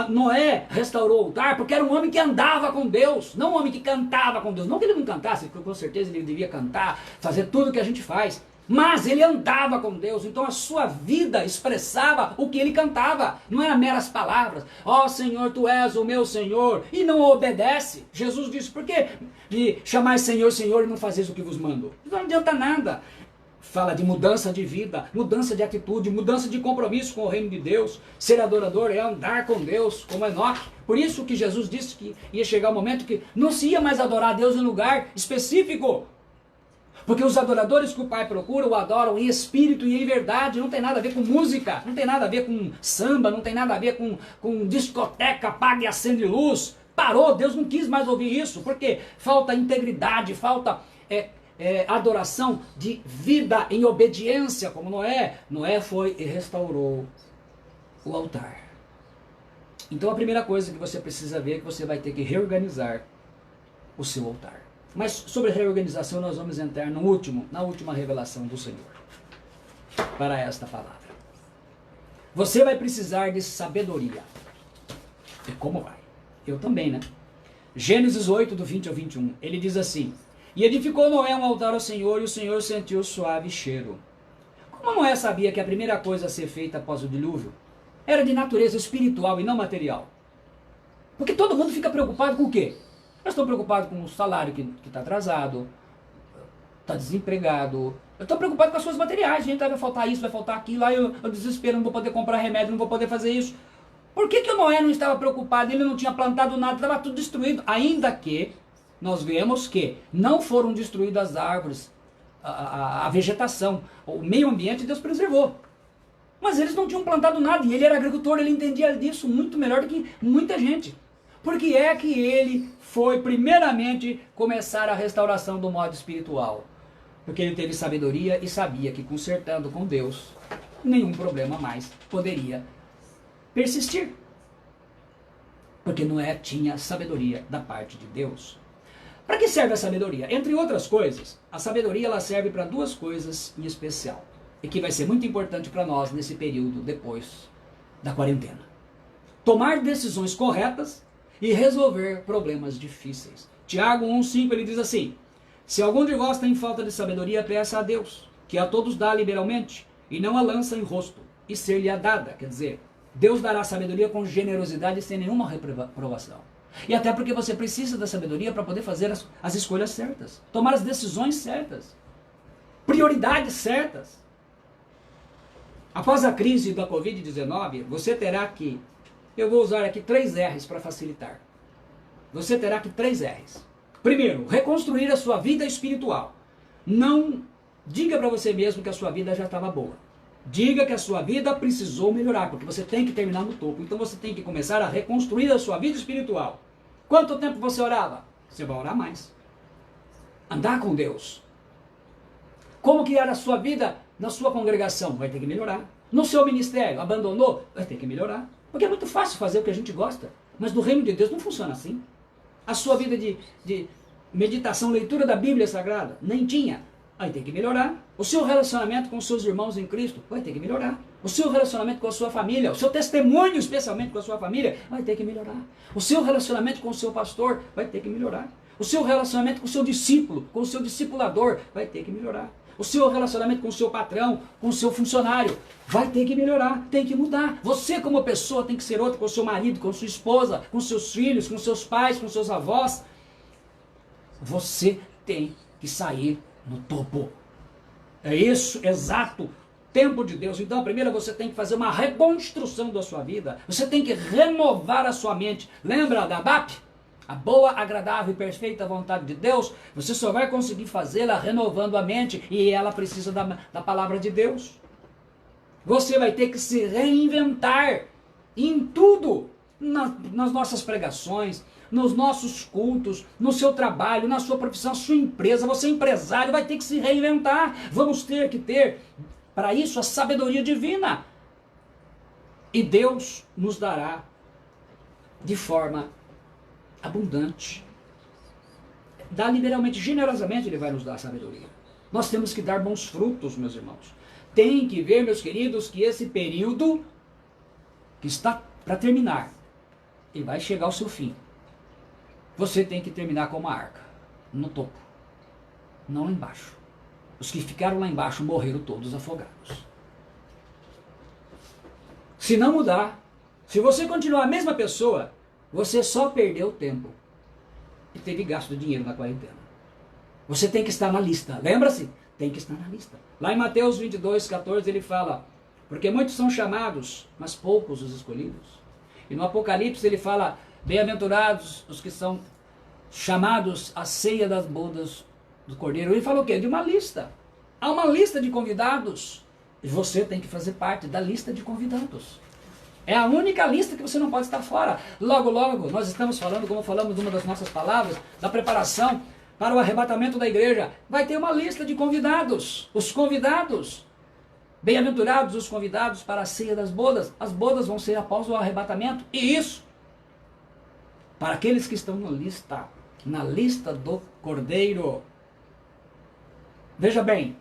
Noé restaurou o altar porque era um homem que andava com Deus, não um homem que cantava com Deus. Não que ele não cantasse, porque com certeza ele devia cantar, fazer tudo o que a gente faz. Mas ele andava com Deus, então a sua vida expressava o que ele cantava. Não eram meras palavras. Ó Senhor, tu és o meu Senhor, e não obedece. Jesus disse, por que me chamais Senhor, Senhor, e não fazeis o que vos mando? Não adianta nada. Fala de mudança de vida, mudança de atitude, mudança de compromisso com o reino de Deus. Ser adorador é andar com Deus, como Enoque. Por isso que Jesus disse que ia chegar o momento que não se ia mais adorar a Deus em lugar específico. Porque os adoradores que o Pai procura o adoram em espírito e em verdade. Não tem nada a ver com música, não tem nada a ver com samba, não tem nada a ver com discoteca, apague e acende luz. Parou, Deus não quis mais ouvir isso, porque falta integridade, falta adoração de vida em obediência, como Noé. Noé foi e restaurou o altar. Então a primeira coisa que você precisa ver é que você vai ter que reorganizar o seu altar. Mas sobre reorganização nós vamos entrar na última revelação do Senhor para esta palavra. Você vai precisar de sabedoria. E como vai? Eu também, né? Gênesis 8, do 20 ao 21, ele diz assim: e edificou Noé um altar ao Senhor, e o Senhor sentiu suave cheiro. Como Noé sabia que a primeira coisa a ser feita após o dilúvio era de natureza espiritual e não material? Porque todo mundo fica preocupado com o quê? Eu estou preocupado com o salário que está atrasado, está desempregado. Eu estou preocupado com as coisas materiais. Gente, vai faltar isso, vai faltar aquilo. Aí eu desespero, não vou poder comprar remédio, não vou poder fazer isso. Por que o Noé não estava preocupado? Ele não tinha plantado nada, estava tudo destruído. Ainda que nós vemos que não foram destruídas as árvores, a vegetação, o meio ambiente Deus preservou. Mas eles não tinham plantado nada, e ele era agricultor, ele entendia disso muito melhor do que muita gente. Por que é que ele foi primeiramente começar a restauração do modo espiritual? Porque ele teve sabedoria e sabia que consertando com Deus, nenhum problema mais poderia persistir. Porque Noé tinha sabedoria da parte de Deus. Para que serve a sabedoria? Entre outras coisas, a sabedoria ela serve para duas coisas em especial. E que vai ser muito importante para nós nesse período depois da quarentena. Tomar decisões corretas e resolver problemas difíceis. Tiago 1,5 ele diz assim: se algum de vós tem falta de sabedoria, peça a Deus, que a todos dá liberalmente, e não a lança em rosto, e ser-lhe-á dada. Quer dizer, Deus dará sabedoria com generosidade e sem nenhuma reprovação. E até porque você precisa da sabedoria para poder fazer as escolhas certas, tomar as decisões certas, prioridades certas. Após a crise da Covid-19, você terá que, eu vou usar aqui 3 R's para facilitar. Você terá que 3 R's. Primeiro, reconstruir a sua vida espiritual. Não diga para você mesmo que a sua vida já estava boa. Diga que a sua vida precisou melhorar, porque você tem que terminar no topo. Então você tem que começar a reconstruir a sua vida espiritual. Quanto tempo você orava? Você vai orar mais. Andar com Deus. Como que era a sua vida na sua congregação? Vai ter que melhorar. No seu ministério, abandonou? Vai ter que melhorar. Porque é muito fácil fazer o que a gente gosta. Mas no reino de Deus não funciona assim. A sua vida de meditação, leitura da Bíblia Sagrada, nem tinha. Vai ter que melhorar. O seu relacionamento com os seus irmãos em Cristo vai ter que melhorar. O seu relacionamento com a sua família, o seu testemunho especialmente com a sua família, vai ter que melhorar. O seu relacionamento com o seu pastor vai ter que melhorar. O seu relacionamento com o seu discípulo, com o seu discipulador, vai ter que melhorar. O seu relacionamento com o seu patrão, com o seu funcionário, vai ter que melhorar, tem que mudar. Você como pessoa tem que ser outra com o seu marido, com sua esposa, com seus filhos, com seus pais, com seus avós. Você tem que sair no topo. É isso, exato, tempo de Deus. Então, primeiro você tem que fazer uma reconstrução da sua vida. Você tem que renovar a sua mente. Lembra da BAP? A boa, agradável e perfeita vontade de Deus, você só vai conseguir fazê-la renovando a mente, e ela precisa da palavra de Deus. Você vai ter que se reinventar em tudo, nas nossas pregações, nos nossos cultos, no seu trabalho, na sua profissão, sua empresa. Você é empresário, vai ter que se reinventar. Vamos ter que ter para isso a sabedoria divina. E Deus nos dará de forma abundante. Dá liberalmente, generosamente Ele vai nos dar a sabedoria. Nós temos que dar bons frutos, meus irmãos. Tem que ver, meus queridos, que esse período que está para terminar, ele vai chegar ao seu fim. Você tem que terminar como a arca, no topo, não lá embaixo. Os que ficaram lá embaixo morreram todos afogados. Se não mudar, se você continuar a mesma pessoa, você só perdeu tempo e teve gasto de dinheiro na quarentena. Você tem que estar na lista, lembra-se? Tem que estar na lista. Lá em Mateus 22:14 ele fala, porque muitos são chamados, mas poucos os escolhidos. E no Apocalipse ele fala, bem-aventurados os que são chamados à ceia das bodas do Cordeiro. Ele falou o quê? De uma lista. Há uma lista de convidados. E você tem que fazer parte da lista de convidados. É a única lista que você não pode estar fora. Logo, logo, nós estamos falando, como falamos numa das nossas palavras, da preparação para o arrebatamento da igreja. Vai ter uma lista de convidados. Os convidados. Bem-aventurados os convidados para a ceia das bodas. As bodas vão ser após o arrebatamento. E isso, para aqueles que estão na lista do Cordeiro. Veja bem,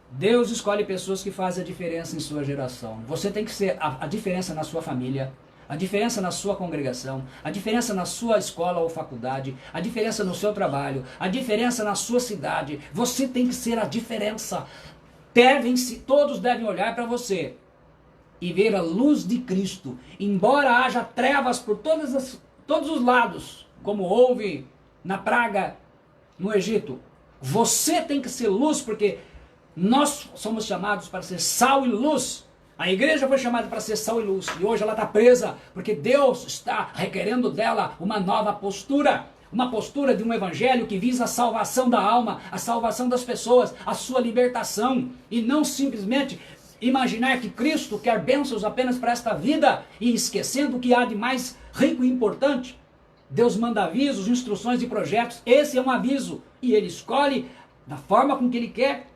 Deus escolhe pessoas que fazem a diferença em sua geração. Você tem que ser a diferença na sua família, a diferença na sua congregação, a diferença na sua escola ou faculdade, a diferença no seu trabalho, a diferença na sua cidade. Você tem que ser a diferença. Todos devem olhar para você e ver a luz de Cristo. Embora haja trevas por todos os lados, como houve na praga no Egito, você tem que ser luz, porque nós somos chamados para ser sal e luz. A igreja foi chamada para ser sal e luz, e hoje ela está presa, porque Deus está requerendo dela uma nova postura. Uma postura de um evangelho que visa a salvação da alma, a salvação das pessoas, a sua libertação. E não simplesmente imaginar que Cristo quer bênçãos apenas para esta vida e esquecendo o que há de mais rico e importante. Deus manda avisos, instruções e projetos. Esse é um aviso e Ele escolhe da forma com que Ele quer.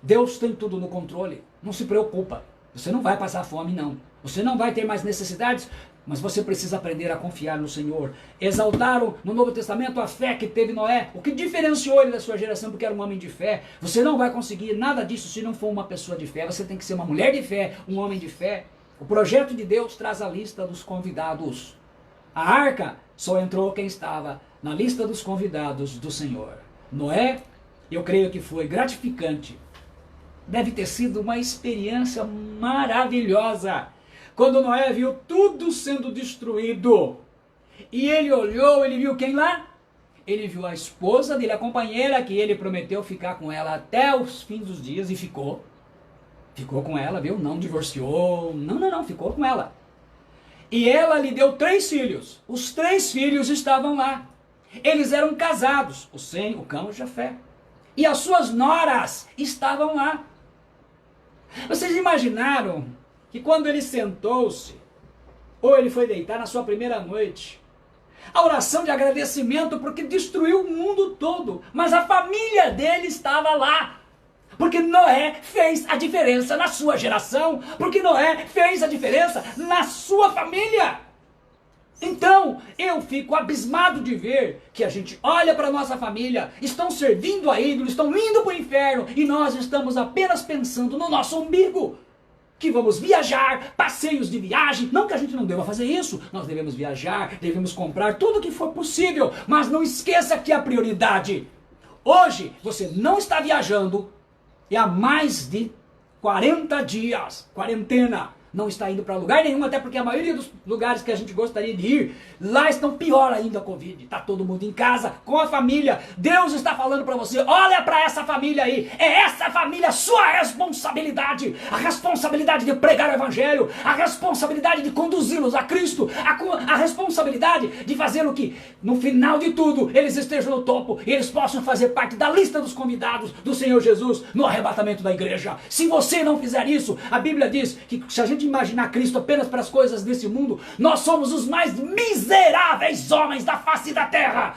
Deus tem tudo no controle. Não se preocupa. Você não vai passar fome, não. Você não vai ter mais necessidades, mas você precisa aprender a confiar no Senhor. Exaltaram no Novo Testamento a fé que teve Noé. O que diferenciou ele da sua geração, porque era um homem de fé. Você não vai conseguir nada disso se não for uma pessoa de fé. Você tem que ser uma mulher de fé, um homem de fé. O projeto de Deus traz a lista dos convidados. A arca só entrou quem estava na lista dos convidados do Senhor. Noé, eu creio que foi gratificante. Deve ter sido uma experiência maravilhosa. Quando Noé viu tudo sendo destruído, e ele olhou, ele viu quem lá? Ele viu a esposa dele, a companheira que ele prometeu ficar com ela até os fins dos dias, e ficou. Ficou com ela, viu? Não divorciou, não, ficou com ela. E ela lhe deu 3 filhos. Os 3 filhos estavam lá. Eles eram casados, o Sem, o Cão e o Jafé. E as suas noras estavam lá. Vocês imaginaram que quando ele sentou-se, ou ele foi deitar na sua primeira noite, a oração de agradecimento porque destruiu o mundo todo, mas a família dele estava lá, porque Noé fez a diferença na sua geração, porque Noé fez a diferença na sua família. Então, eu fico abismado de ver que a gente olha para a nossa família, estão servindo a ídolos, estão indo para o inferno, e nós estamos apenas pensando no nosso umbigo. Que vamos viajar, passeios de viagem, não que a gente não deva fazer isso, nós devemos viajar, devemos comprar tudo o que for possível, mas não esqueça que a prioridade, hoje você não está viajando, e há mais de 40 dias, quarentena, não está indo para lugar nenhum, até porque a maioria dos lugares que a gente gostaria de ir, lá estão pior ainda a Covid. Está todo mundo em casa, com a família. Deus está falando para você, olha para essa família aí. É essa família sua responsabilidade. A responsabilidade de pregar o evangelho, a responsabilidade de conduzi-los a Cristo, a responsabilidade de fazer o que, no final de tudo, eles estejam no topo e eles possam fazer parte da lista dos convidados do Senhor Jesus no arrebatamento da igreja. Se você não fizer isso, a Bíblia diz que se a gente imaginar Cristo apenas para as coisas desse mundo, nós somos os mais miseráveis homens da face da terra,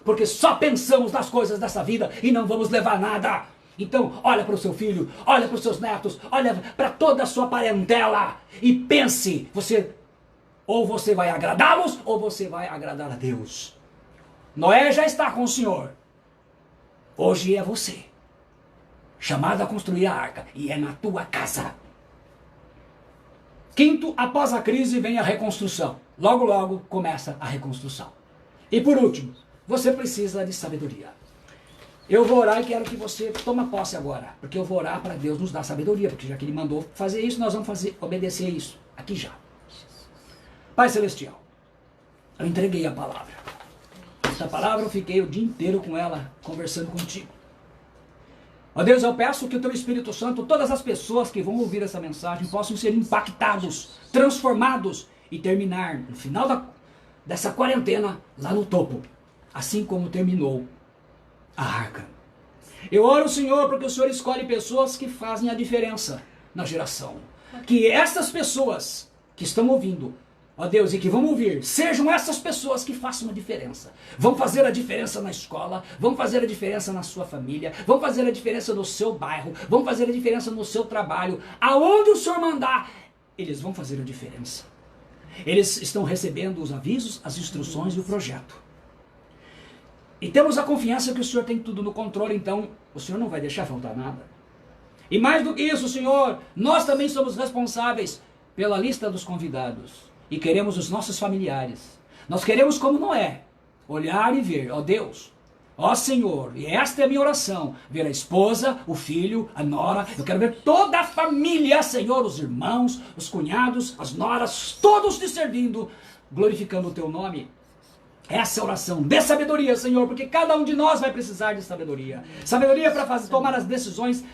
porque só pensamos nas coisas dessa vida e não vamos levar nada. Então, olha para o seu filho, olha para os seus netos, olha para toda a sua parentela e pense, ou você vai agradá-los ou você vai agradar a Deus. Noé já está com o Senhor. Hoje é você, chamado a construir a arca, e é na tua casa. Quinto, após a crise vem a reconstrução. Logo, logo começa a reconstrução. E por último, você precisa de sabedoria. Eu vou orar e quero que você tome posse agora, porque eu vou orar para Deus nos dar sabedoria, porque já que Ele mandou fazer isso, nós vamos obedecer isso, aqui já. Pai Celestial, eu entreguei a palavra. Essa palavra eu fiquei o dia inteiro com ela, conversando contigo. Ó Deus, eu peço que o Teu Espírito Santo, todas as pessoas que vão ouvir essa mensagem, possam ser impactados, transformados e terminar no final dessa quarentena lá no topo, assim como terminou a arca. Eu oro, Senhor, porque o Senhor escolhe pessoas que fazem a diferença na geração. Que essas pessoas que estão ouvindo, ó Deus, e que vão ouvir, sejam essas pessoas que façam a diferença. Vão fazer a diferença na escola, vão fazer a diferença na sua família, vão fazer a diferença no seu bairro, vão fazer a diferença no seu trabalho. Aonde o Senhor mandar, eles vão fazer a diferença. Eles estão recebendo os avisos, as instruções e o projeto. E temos a confiança que o Senhor tem tudo no controle, então o Senhor não vai deixar faltar nada. E mais do que isso, Senhor, nós também somos responsáveis pela lista dos convidados. E queremos os nossos familiares. Nós queremos, como Noé, olhar e ver, ó Deus, ó Senhor, e esta é a minha oração, ver a esposa, o filho, a nora, eu quero ver toda a família, Senhor, os irmãos, os cunhados, as noras, todos te servindo, glorificando o teu nome. Essa oração, dê sabedoria, Senhor, porque cada um de nós vai precisar de sabedoria. Sabedoria para tomar as decisões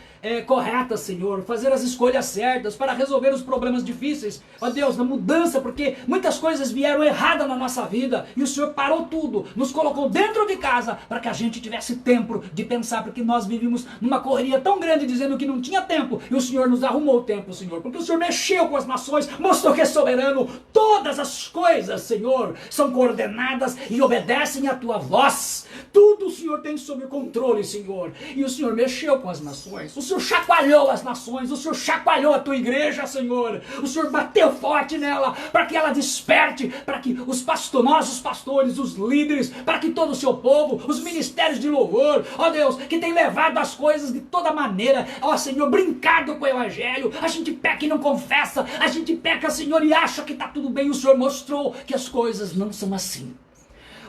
corretas, Senhor, fazer as escolhas certas, para resolver os problemas difíceis. Ó Deus, na mudança, porque muitas coisas vieram erradas na nossa vida, e o Senhor parou tudo, nos colocou dentro de casa, para que a gente tivesse tempo de pensar, porque nós vivíamos numa correria tão grande, dizendo que não tinha tempo, e o Senhor nos arrumou o tempo, Senhor, porque o Senhor mexeu com as nações, mostrou que é soberano. Todas as coisas, Senhor, são coordenadas e obedecem à tua voz. Tudo o Senhor tem sob controle, Senhor, e o Senhor mexeu com as nações, o Senhor chacoalhou as nações, o Senhor chacoalhou a tua igreja, Senhor, o Senhor bateu forte nela, para que ela desperte, para que nós, os pastores, os líderes, para que todo o seu povo, os ministérios de louvor, ó Deus, que tem levado as coisas de toda maneira, ó Senhor, brincado com o evangelho, a gente peca e não confessa, a gente peca, Senhor, e acha que está tudo bem. O Senhor mostrou que as coisas não são assim.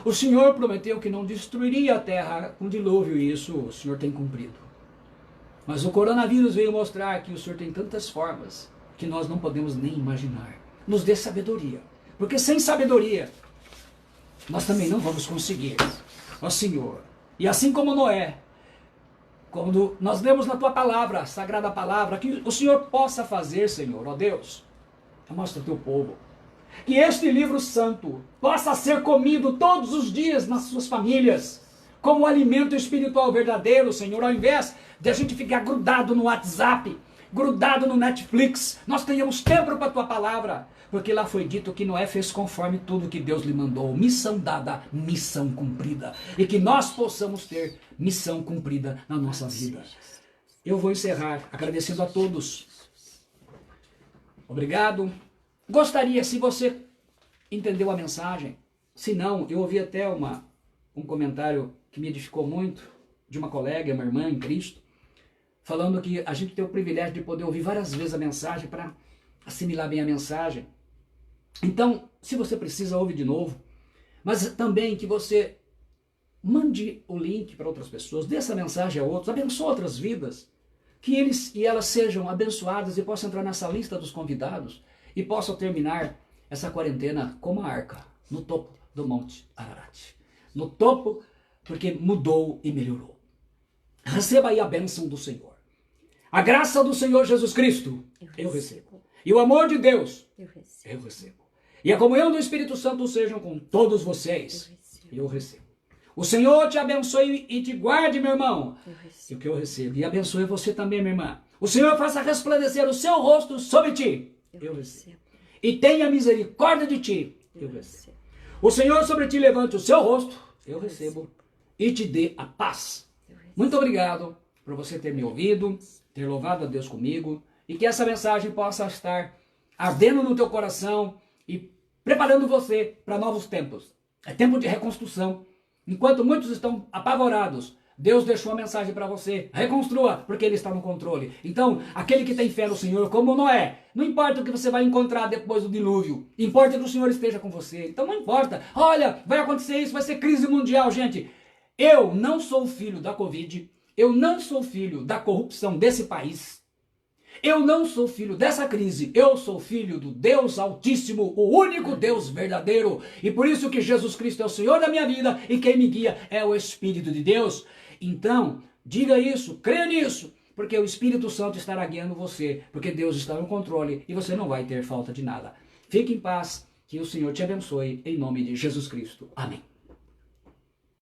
O Senhor prometeu que não destruiria a terra com dilúvio, e isso o Senhor tem cumprido. Mas o coronavírus veio mostrar que o Senhor tem tantas formas que nós não podemos nem imaginar. Nos dê sabedoria, porque sem sabedoria nós também não vamos conseguir. Ó Senhor, e assim como Noé, quando nós lemos na tua palavra, a sagrada palavra, que o Senhor possa fazer, Senhor, ó Deus, mostra o teu povo, que este livro santo possa ser comido todos os dias nas suas famílias, como alimento espiritual verdadeiro, Senhor, ao invés de a gente ficar grudado no WhatsApp, grudado no Netflix, nós tenhamos tempo para a tua palavra, porque lá foi dito que Noé fez conforme tudo que Deus lhe mandou, missão dada, missão cumprida, e que nós possamos ter missão cumprida na nossa vida. Eu vou encerrar agradecendo a todos. Obrigado. Gostaria, se você entendeu a mensagem, se não, eu ouvi até um comentário que me edificou muito, de uma colega, uma irmã em Cristo, falando que a gente tem o privilégio de poder ouvir várias vezes a mensagem para assimilar bem a mensagem. Então, se você precisa, ouve de novo, mas também que você mande o link para outras pessoas, dê essa mensagem a outros, abençoe outras vidas, que eles e elas sejam abençoadas e possam entrar nessa lista dos convidados e possam terminar essa quarentena como a arca, no topo do Monte Ararat. No topo, porque mudou e melhorou. Receba aí a bênção do Senhor. A graça do Senhor Jesus Cristo, eu recebo. E o amor de Deus, eu recebo. E a comunhão do Espírito Santo sejam com todos vocês, eu recebo. O Senhor te abençoe e te guarde, meu irmão, e o que eu recebo. E abençoe você também, minha irmã. O Senhor faça resplandecer o seu rosto sobre ti, eu recebo. E tenha misericórdia de ti, eu recebo. O Senhor sobre ti levante o seu rosto, eu recebo. E te dê a paz. Muito obrigado. por você ter me ouvido, ter louvado a Deus comigo, e que essa mensagem possa estar ardendo no teu coração e preparando você para novos tempos. É tempo de reconstrução. Enquanto muitos estão apavorados, Deus deixou a mensagem para você. Reconstrua, porque Ele está no controle. Então, aquele que tem fé no Senhor, como Noé, não importa o que você vai encontrar depois do dilúvio, importa que o Senhor esteja com você. Então não importa, olha, vai acontecer isso, vai ser crise mundial, gente. Eu não sou filho da Covid, eu não sou filho da corrupção desse país. Eu não sou filho dessa crise, eu sou filho do Deus Altíssimo, o único Deus verdadeiro. E por isso que Jesus Cristo é o Senhor da minha vida e quem me guia é o Espírito de Deus. Então, diga isso, creia nisso, porque o Espírito Santo estará guiando você, porque Deus está no controle e você não vai ter falta de nada. Fique em paz, que o Senhor te abençoe, em nome de Jesus Cristo. Amém.